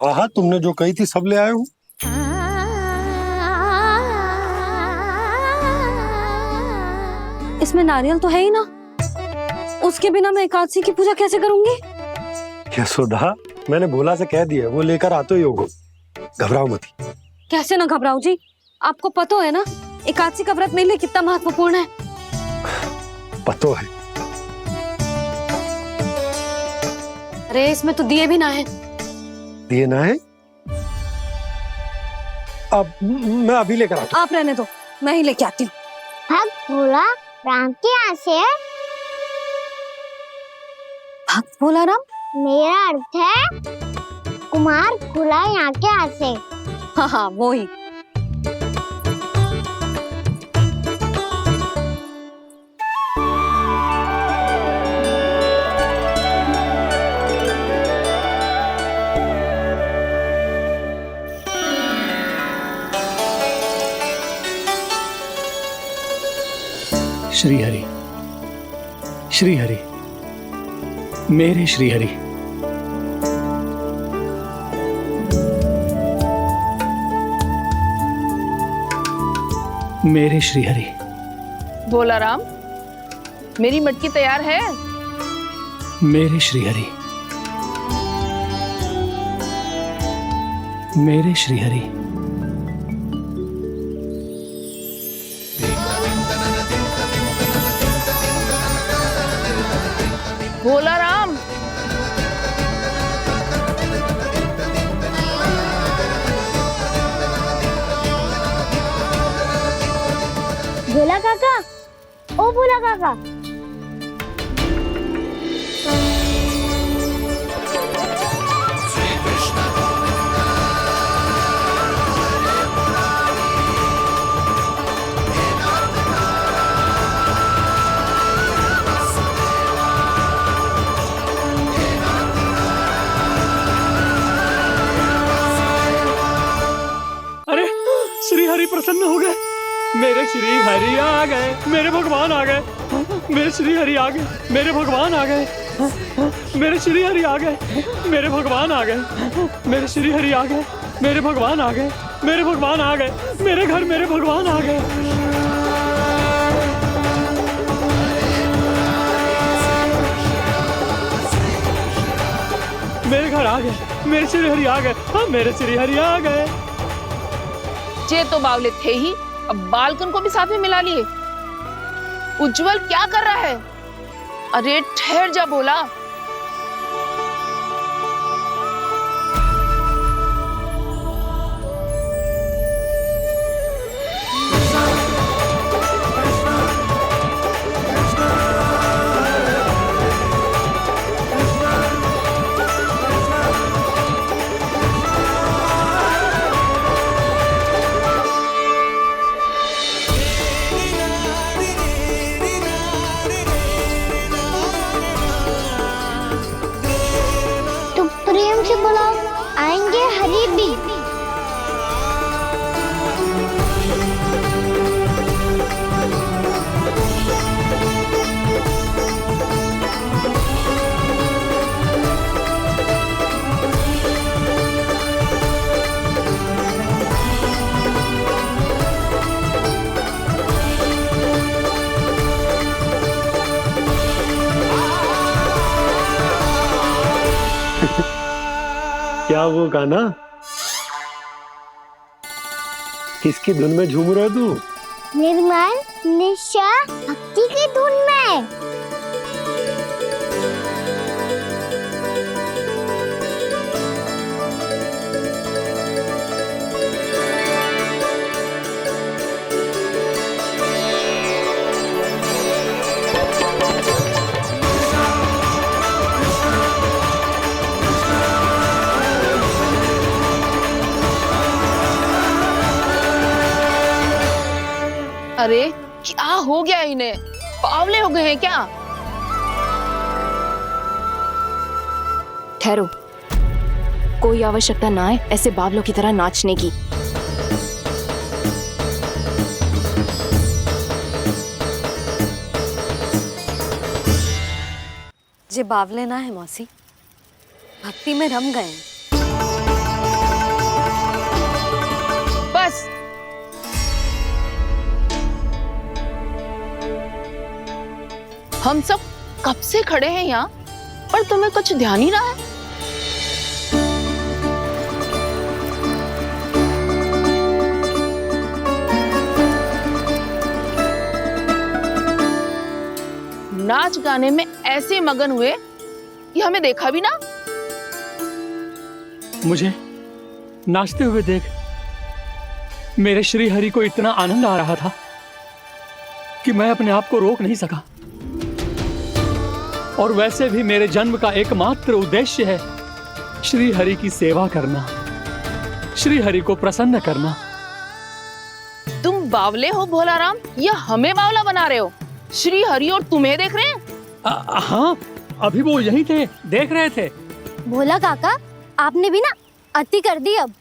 हाँ, तुमने जो कही थी सब ले आए हूँ। इसमें नारियल तो है ही ना, उसके बिना मैं एकादशी की पूजा कैसे करूंगी? यशोदा, मैंने भोला से कह दिया, वो लेकर आते ही होगा, घबराओ मत। कैसे ना घबराओ जी, आपको पता है ना एकादशी का व्रत मेरे लिए कितना महत्वपूर्ण है। पता है। अरे इसमें तो दिए भी ना है। दिए ना है? अब मैं अभी लेकर आता हूँ। आप रहने दो, मैं ही लेके आती हूँ। भक्त भोला राम के यहाँ से है? भक्त भोला राम? मेरा अर्थ है कुमार भोला यहाँ के यहाँ से। हाँ हाँ, वो ही। श्री हरि, श्री हरि, मेरे श्री हरि। मेरे श्री हरि। भोला राम, मेरी मटकी तैयार है? मेरे श्री हरि, मेरे श्री हरि। भोला राम, भोला काका, ओ भोला काका। अरे श्री हरि प्रसन्न हो गए। मेरे श्री हरि आ गए, मेरे भगवान आ गए। मेरे श्री हरि आ गए, मेरे भगवान आ गए। मेरे श्री हरि आ गए, मेरे भगवान आ गए। मेरे श्री हरि आ गए, मेरे भगवान आ गए। मेरे भगवान आ गए, मेरे घर मेरे भगवान आ गए। मेरे घर आ गए, मेरे श्री हरि आ गए। हाँ, मेरे श्री हरि आ गए। जे तो बावले थे ही, अब बालकन को भी साथ में मिला लिए। उज्जवल क्या कर रहा है? अरे ठहर जा भोला। प्रेम से बुलाओ, आएंगे हरि भी। क्या वो गाना? किसकी धुन में झूम रहा तू? निर्मल निशा भक्ति की धुन में। अरे क्या हो गया इन्हें? बावले हो गए हैं क्या? ठहरो, कोई आवश्यकता ना है ऐसे बावलों की तरह नाचने की। जे बावले ना है मौसी, भक्ति में रम गए। बस हम सब कब से खड़े हैं यहाँ, पर तुम्हें कुछ ध्यान ही रहा है। नाच गाने में ऐसे मगन हुए कि हमें देखा भी ना। मुझे नाचते हुए देख मेरे श्री हरि को इतना आनंद आ रहा था कि मैं अपने आप को रोक नहीं सका। और वैसे भी मेरे जन्म का एकमात्र उद्देश्य है श्री हरि की सेवा करना, श्री हरि को प्रसन्न करना। तुम बावले हो भोला राम, या हमें बावला बना रहे हो? श्री हरि और तुम्हें देख रहे हैं? हाँ, अभी वो यहीं थे, देख रहे थे। भोला काका, आपने भी ना अति कर दी। अब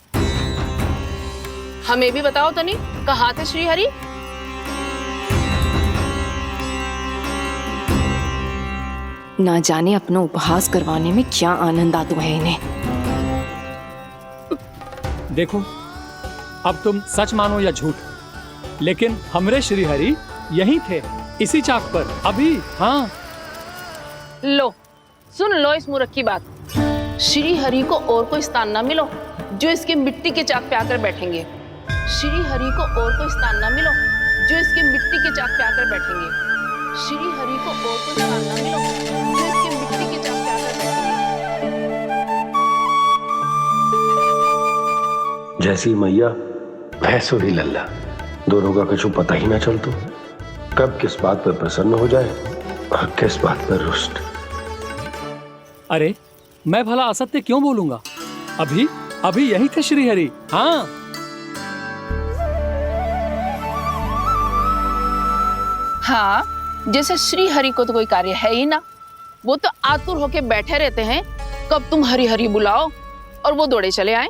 हमें भी बताओ तनी, कहाँ थे श्री हरि? ना जाने अपना उपहास करवाने में क्या आनंद आता है इन्हें। देखो, अब तुम सच मानो या झूठ, लेकिन हमरे श्री हरि यहीं थे, इसी चाक पर अभी। हाँ, लो सुन लो इस मूर्ख की बात। श्री हरि को और कोई स्थान ना मिलो जो इसके मिट्टी के चाक पे आकर बैठेंगे। श्री हरि को और कोई स्थान ना मिलो जो इसके मिट्टी के चाक पे आकर बैठेंगे। श्री हरि को और कोई स्थान ना मिलो जो इसके मिट्टी के चाक पे आकर बैठेंगे। जैसी मैया भैंसो ही लल्ला, दोनों का कुछ पता ही ना चलतो, कब किस बात पर प्रसन्न हो जाए और किस बात पर रुष्ट। अरे मैं भला असत्य क्यों बोलूंगा? अभी यही थे श्री हरि। हाँ, हाँ, जैसे श्री हरि को तो कोई कार्य है ही ना, वो तो आतुर होके बैठे रहते हैं कब तुम हरि हरि बुलाओ और वो दौड़े चले आए।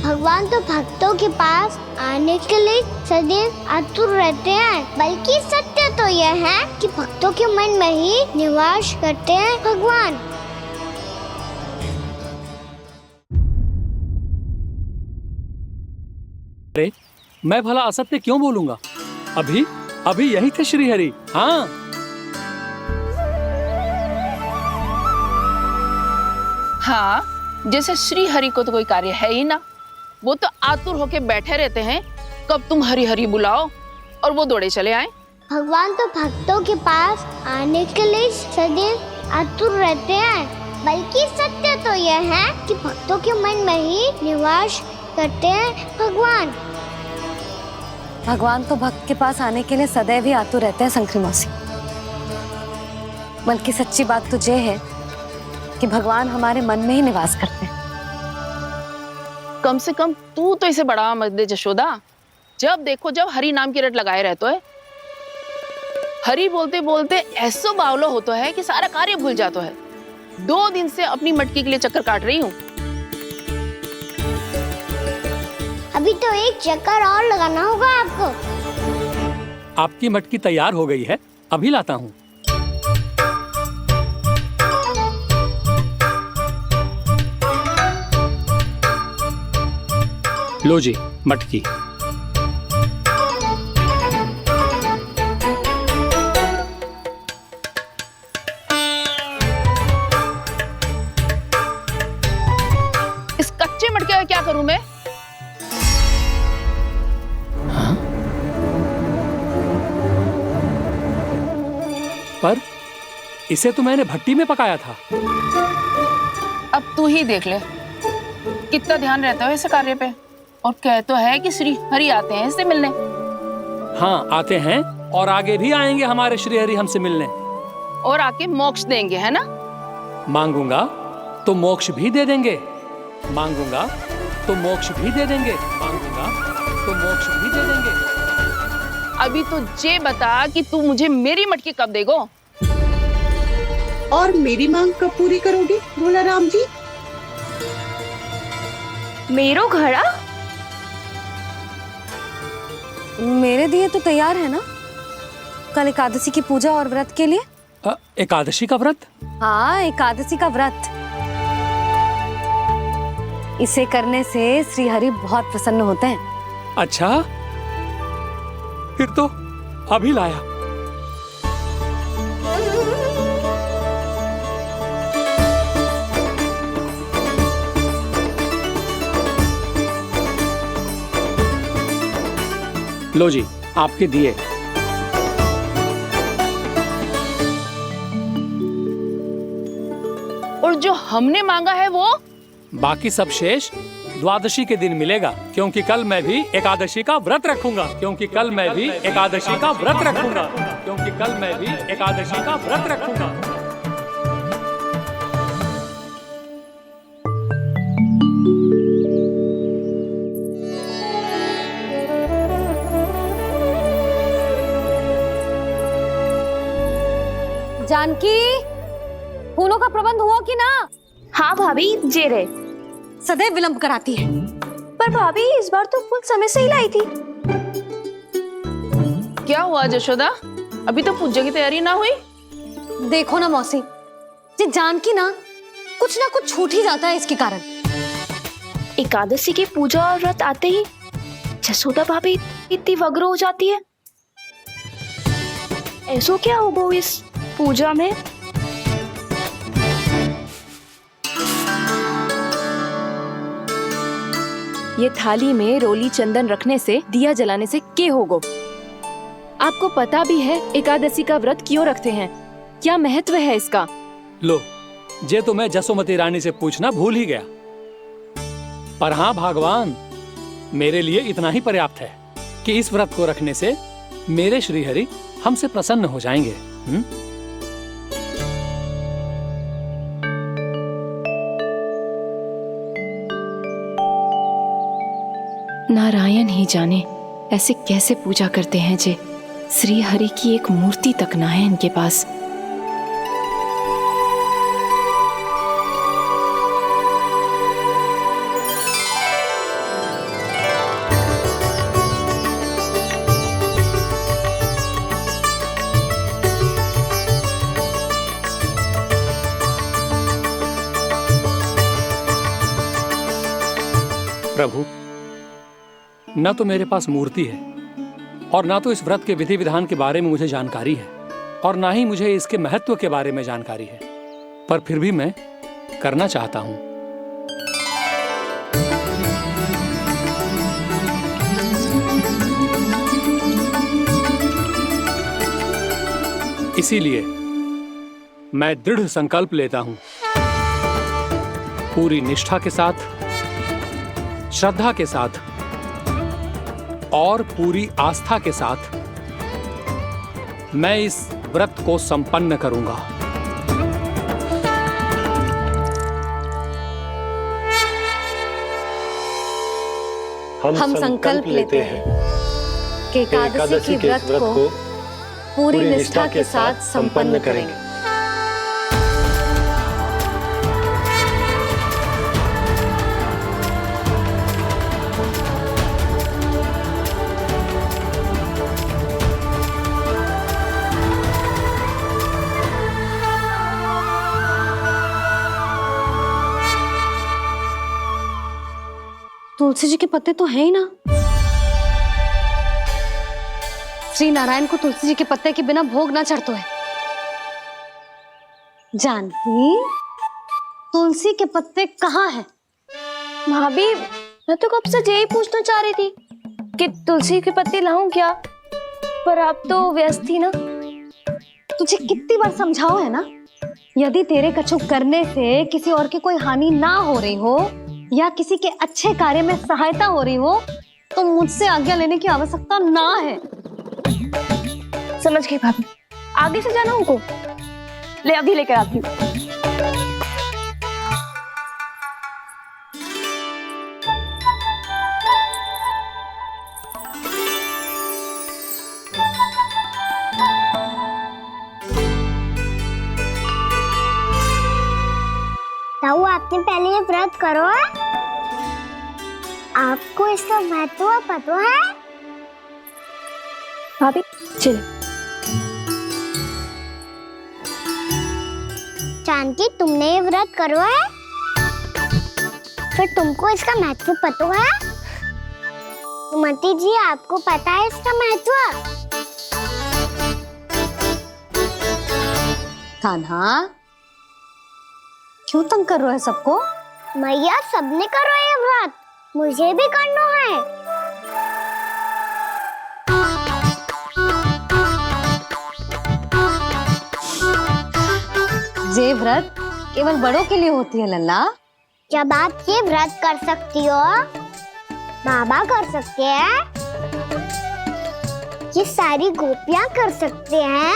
भगवान तो भक्तों के पास आने के लिए सदैव आतुर रहते हैं, बल्कि सत्य तो यह है कि भक्तों के मन में ही निवास करते हैं भगवान। अरे मैं भला असत्य क्यों बोलूंगा? अभी यही थे श्री हरि। हाँ, हाँ, जैसे श्री हरि को तो कोई कार्य है ही ना, वो तो आतुर होके बैठे रहते हैं कब तुम हरि हरि बुलाओ और वो दौड़े चले आए। भगवान तो भक्तों के पास आने के लिए सदैव आतुर रहते हैं, बल्कि सत्य तो यह है कि भक्तों के मन में ही निवास करते हैं भगवान। भगवान तो भक्त के पास आने के लिए सदैव ही आतुर रहते हैं शंकरी मौसी। बल्कि सच्ची बात तो ये है कि भगवान हमारे मन में ही निवास करते हैं। कम से कम तू तो इसे बढ़ावा मत दे जशोदा। जब देखो जब हरि नाम की रट लगाए रहते है। हरि बोलते बोलते ऐसो बावलो होता है कि सारा कार्य भूल जाता है। 2 दिन से अपनी मटकी के लिए चक्कर काट रही हूँ। अभी तो एक चक्कर और लगाना होगा आपको। आपकी मटकी तैयार हो गई है, अभी लाता हूँ। लो जी मटकी। इस कच्चे मटके का क्या करूं मैं? पर इसे तो मैंने भट्टी में पकाया था। अब तू ही देख ले कितना ध्यान रहता है इस कार्य पे। और कह तो है कि श्री हरि आते हैं इससे मिलने। हाँ, आते हैं और आगे भी आएंगे हमारे श्री हरि हमसे मिलने। और आके मोक्ष देंगे, है ना? मांगूंगा तो मोक्ष भी दे देंगे, मांगूंगा तो मोक्ष भी दे देंगे, मांगूंगा तो मोक्ष भी दे देंगे। अभी तो ये बता कि तू मुझे मेरी मटकी कब देगो? और मेरी मांग कब पूरी करोगी भोला राम जी? मेरो घड़ा मेरे दिए तो तैयार है ना, कल एकादशी की पूजा और व्रत के लिए। एकादशी का व्रत? हाँ, एकादशी का व्रत। इसे करने से श्री हरि बहुत प्रसन्न होते हैं। अच्छा, फिर तो अभी लाया। लो जी आपके दिए। और जो हमने मांगा है वो? बाकी सब शेष द्वादशी के दिन मिलेगा, क्योंकि कल मैं भी एकादशी का व्रत रखूंगा, क्योंकि कल मैं भी एकादशी का व्रत रखूंगा, क्योंकि कल मैं भी एकादशी का व्रत रखूंगा। जानकी, फूलों का प्रबंध हुआ कि ना? हाँ भाभी, जे रहे। सदैव विलंब कराती है। पर भाभी इस बार तो फूल समय से ही लाई थी। क्या हुआ जशोदा? अभी तो पूजा की तैयारी ना हुई? देखो ना मौसी, ये जानकी ना कुछ छूट ही जाता है इसके कारण। एकादशी की पूजा और व्रत आते ही जसोदा भाभी इतनी वग्र हो जाती है। ऐसो क्या हो गो इस पूजा में? ये थाली में रोली चंदन रखने से, दिया जलाने से के होगो? आपको पता भी है एकादशी का व्रत क्यों रखते हैं? क्या महत्व है इसका? लो, जे तो मैं जसोमती रानी से पूछना भूल ही गया। पर हाँ भगवान, मेरे लिए इतना ही पर्याप्त है कि इस व्रत को रखने से मेरे श्रीहरि हमसे प्रसन्न हो जाएंगे। नारायण ही जाने ऐसे कैसे पूजा करते हैं जे श्री हरि की एक मूर्ति तक ना है इनके पास। प्रभु, न तो मेरे पास मूर्ति है और ना तो इस व्रत के विधि विधान के बारे में मुझे जानकारी है और ना ही मुझे इसके महत्व के बारे में जानकारी है, पर फिर भी मैं करना चाहता हूं। इसीलिए मैं दृढ़ संकल्प लेता हूं, पूरी निष्ठा के साथ, श्रद्धा के साथ और पूरी आस्था के साथ मैं इस व्रत को संपन्न करूंगा। हम संकल्प लेते हैं कि एकादशी के व्रत को पूरी निष्ठा के साथ संपन्न करेंगे। तुलसी जी के पत्ते तो हैं ही ना। श्री नारायण को तुलसी जी के पत्ते के बिना भोग ना चढ़तो है। जानकी, तुलसी के पत्ते कहाँ हैं? भाभी, मैं तो कब से यही पूछना चाह रही थी कि तुलसी के पत्ते लाऊं क्या, पर आप तो व्यस्त थी ना। तुझे कितनी बार समझाओ है ना, यदि तेरे कछु करने से किसी और की कोई हानि ना हो रही हो या किसी के अच्छे कार्य में सहायता हो रही हो तो मुझसे आज्ञा लेने की आवश्यकता ना है। समझ गई भाभी, आगे से जाना उनको। ले अभी लेकर आती हूँ। ताऊ, आपने पहले ये व्रत करो है? आपको इसका महत्व पता है? भाभी चल। जानकी, तुमने ये व्रत करो है? फिर तुमको इसका महत्व पता है? सुमति जी, आपको पता है इसका महत्व? कान्हा, क्यों तंग कर रहे हो सबको? मैया, सबने करो ये व्रत, मुझे भी करना है। ये व्रत केवल बड़ों के लिए होती है लल्ला। जब आप ये व्रत कर सकती हो, बाबा कर सकते हैं, ये सारी गोपियां कर सकते हैं,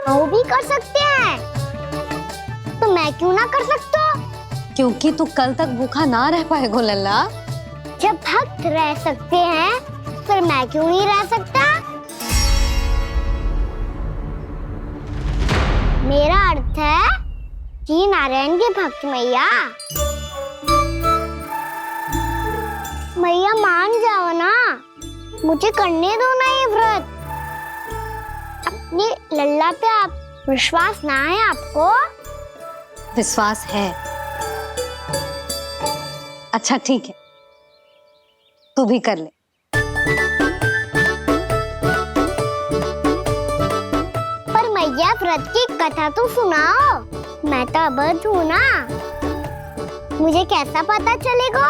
वो भी कर सकते हैं, तो मैं क्यों ना कर सकता? क्योंकि तू कल तक भूखा ना रह पाएगो लल्ला। जब भक्त रह सकते हैं, फिर मैं क्यों नहीं रह सकता? मेरा अर्थ है कि नारायण के भक्त मैया, मैया मान जाओ ना, मुझे करने दो ना ये व्रत। अब अपनी लल्ला पे आप विश्वास ना है आपको? विश्वास है। अच्छा ठीक है, तू भी कर ले। पर मैया व्रत की कथा तो सुनाओ, मैं तो अबध हूँ ना। मुझे कैसा पता चलेगा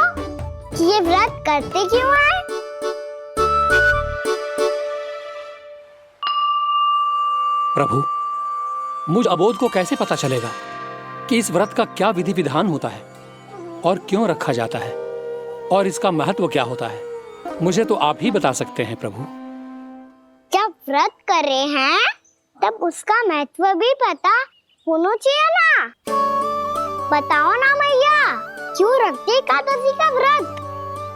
कि ये व्रत करते क्यों हैं? प्रभु, मुझ अबोध को कैसे पता चलेगा कि इस व्रत का क्या विधि विधान होता है और क्यों रखा जाता है और इसका महत्व क्या होता है? मुझे तो आप ही बता सकते हैं प्रभु। जब व्रत कर रहे हैं तब उसका महत्व भी पता होना चाहिए ना। बताओ ना मैया, क्यों रखते एकादशी का व्रत?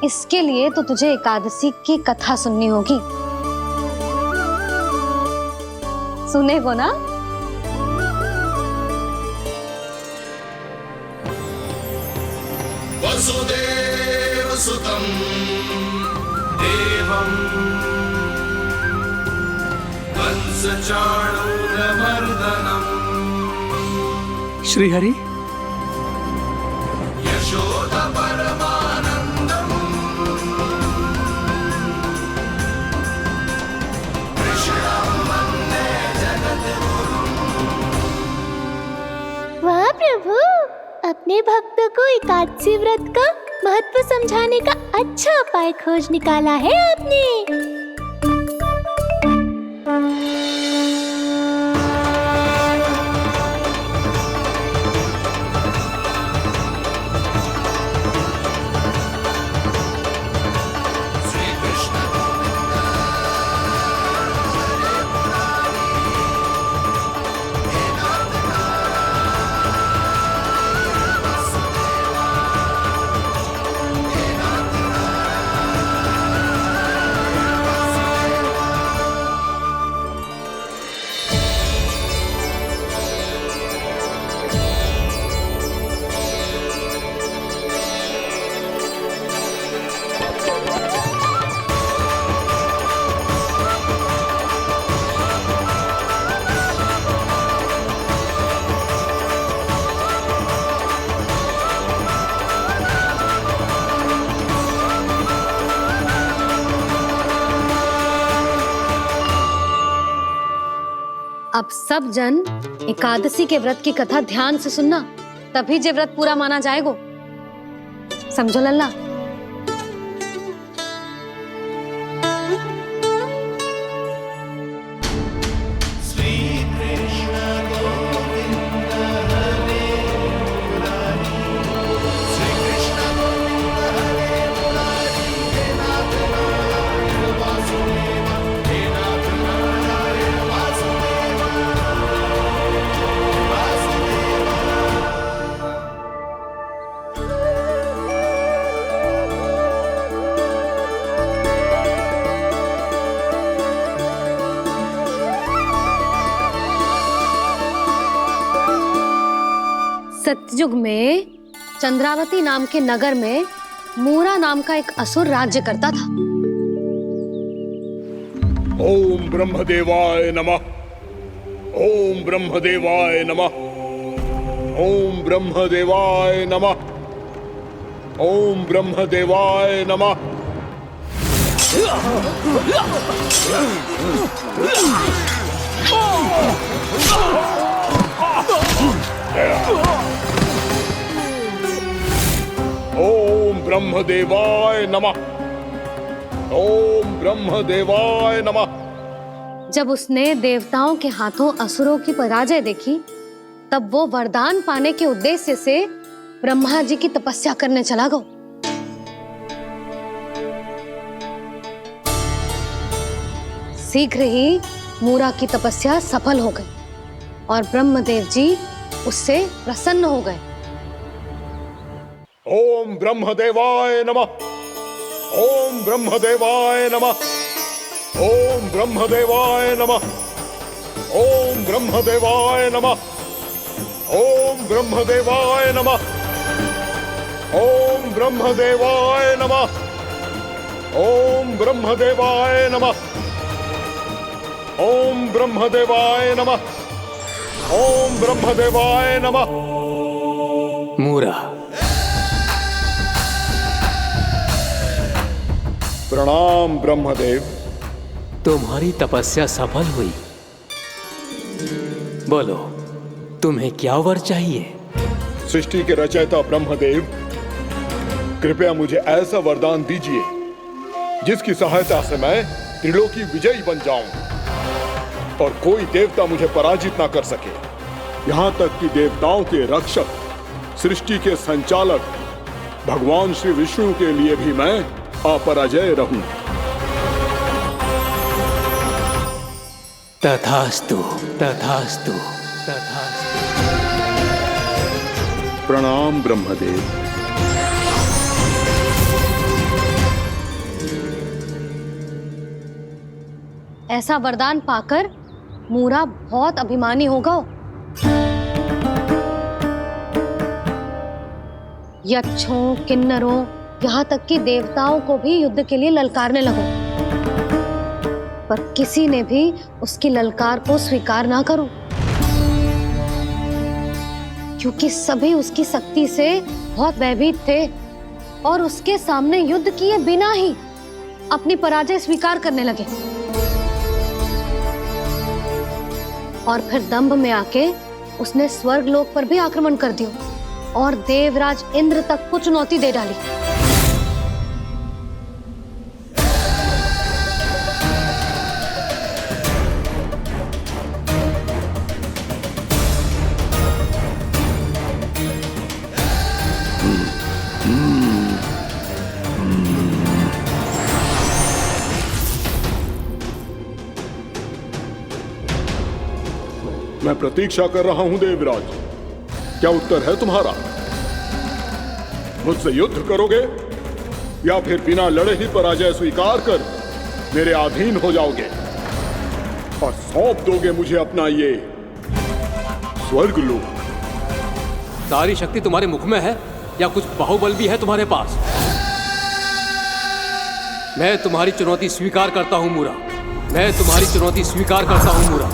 इसके लिए तो तुझे एकादशी की कथा सुननी होगी। सुनेगो ना? वसुदेव सुतं देवं कंसचाणूरमर्दनम् श्रीहरि, यशोदा परमानंदम् कृष्णं वन्दे जगद्गुरुम्। वाह प्रभु, अपने भक्तों को एकादशी व्रत का महत्व समझाने का अच्छा उपाय खोज निकाला है आपने। अब सब जन एकादशी के व्रत की कथा ध्यान से सुनना, तभी जे व्रत पूरा माना जाएगा। समझो लल्ला? सतयुग में चंद्रावती नाम के नगर में मूरा नाम का एक असुर राज्य करता था। ओम ब्रह्मदेवाय नमः। ओम ब्रह्मदेवाय नमः। ओम ब्रह्मदेवाय नमः। ओम ब्रह्मदेवाय नमः। ओम ब्रह्मदेवाय नमः। ओम ब्रह्मदेवाय नमः। जब उसने देवताओं के हाथों असुरों की पराजय देखी, तब वो वरदान पाने के उद्देश्य से ब्रह्मा जी की तपस्या करने चला गया। शीघ्र ही मूरा की तपस्या सफल हो गई और ब्रह्मदेव जी उससे प्रसन्न हो गए। ओम ब्रह्मदेवाय नमः। ओम ब्रह्मदेवाय नमः। ओम ब्रह्मदेवाय नमः। ओम ब्रह्मदेवाय नमः। ओम ब्रह्मदेवाय नमः। ओम ब्रह्मदेवाय नमः। ओम ब्रह्मदेवाय नमः। ओम ब्रह्मदेवाय नमः। ओम ब्रह्मदेवाय नमः। मूरा, प्रणाम ब्रह्मदेव। तुम्हारी तपस्या सफल हुई। बोलो, तुम्हें क्या वर चाहिए? सृष्टि के रचयिता ब्रह्मदेव, कृपया मुझे ऐसा वरदान दीजिए जिसकी सहायता से मैं त्रिलोकी विजयी बन जाऊं और कोई देवता मुझे पराजित ना कर सके। यहां तक कि देवताओं के रक्षक, सृष्टि के संचालक भगवान श्री विष्णु के लिए भी मैं अपराजय रहूं। तथास्तु, तथास्तु, तथास्तु। प्रणाम ब्रह्मदेव। ऐसा वरदान पाकर मूरा बहुत अभिमानी होगा। यक्षों, किन्नरों, यहाँ तक कि देवताओं को भी युद्ध के लिए ललकारने लगो, पर किसी ने भी उसकी ललकार को स्वीकार ना करो, क्योंकि सभी उसकी शक्ति से बहुत भयभीत थे और उसके सामने युद्ध किए बिना ही अपनी पराजय स्वीकार करने लगे। और फिर दंभ में आके उसने स्वर्ग लोक पर भी आक्रमण कर दिया और देवराज इंद्र तक को चुनौती दे डाली। मैं प्रतीक्षा कर रहा हूं देवराज। क्या उत्तर है तुम्हारा? मुझसे युद्ध करोगे या फिर बिना लड़े ही पराजय स्वीकार कर मेरे अधीन हो जाओगे और सौंप दोगे मुझे अपना ये स्वर्ग लोक? सारी शक्ति तुम्हारे मुख में है या कुछ बाहुबल भी है तुम्हारे पास? मैं तुम्हारी चुनौती स्वीकार करता हूं मूरा। मैं तुम्हारी चुनौती स्वीकार करता हूं मूरा।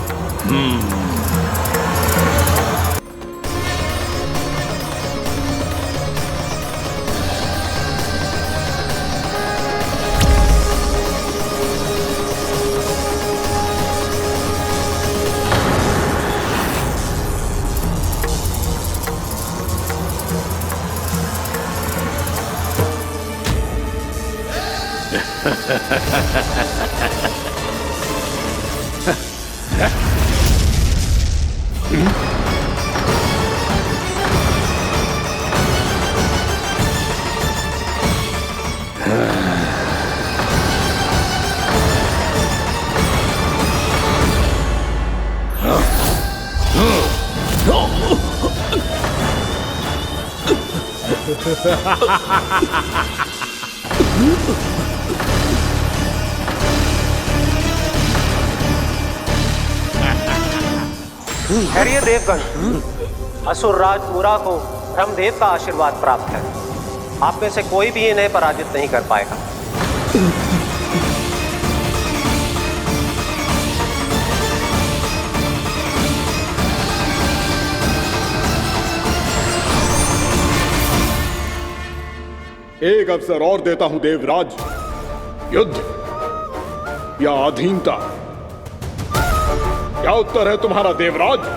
खैरिए देवगण, असुर राज मूरा को ब्रह्मदेव का आशीर्वाद प्राप्त है। आप में से कोई भी इन्हें पराजित नहीं कर पाएगा। एक अवसर और देता हूं देवराज। युद्ध या अधीनता, क्या उत्तर है तुम्हारा देवराज?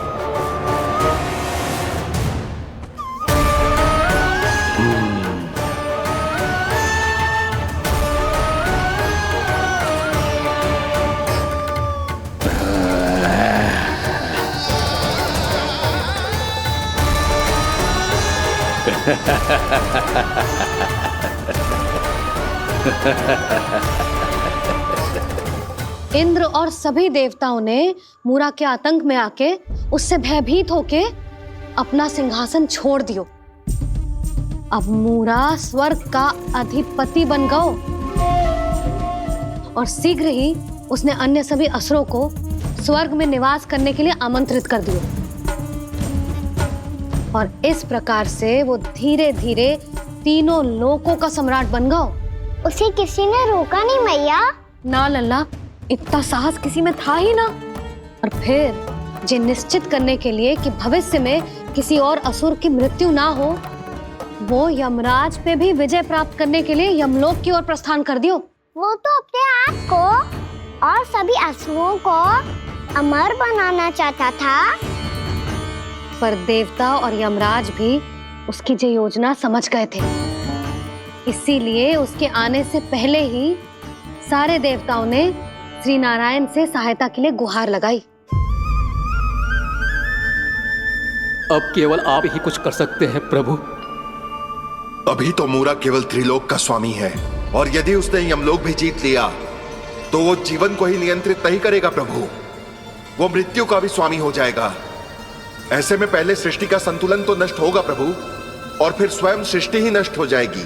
इंद्र और सभी देवताओं ने मूरा के आतंक में आके उससे भयभीत होके अपना सिंहासन छोड़ दियो। अब मूरा स्वर्ग का अधिपति बन गयो और शीघ्र ही उसने अन्य सभी असुरों को स्वर्ग में निवास करने के लिए आमंत्रित कर दिया। और इस प्रकार से वो धीरे धीरे तीनों लोकों का सम्राट बन गया। उसे किसी ने रोका नहीं मैया? ना लल्ला, इतना साहस किसी में था ही ना। और फिर ये निश्चित करने के लिए कि भविष्य में किसी और असुर की मृत्यु ना हो, वो यमराज पे भी विजय प्राप्त करने के लिए यमलोक की ओर प्रस्थान कर दियो। वो तो अपने आप को और सभी असुरों को अमर बनाना चाहता था। पर देवता और यमराज भी उसकी ये योजना समझ गए थे। इसीलिए उसके आने से पहले ही सारे देवताओं ने श्री नारायण से सहायता के लिए गुहार लगाई। अब केवल आप ही कुछ कर सकते हैं प्रभु। अभी तो मूरा केवल त्रिलोक का स्वामी है, और यदि उसने यमलोक भी जीत लिया तो वो जीवन को ही नियंत्रित नहीं करेगा प्रभु, वो मृत्यु का भी स्वामी हो जाएगा। ऐसे में पहले सृष्टि का संतुलन तो नष्ट होगा प्रभु, और फिर स्वयं सृष्टि ही नष्ट हो जाएगी।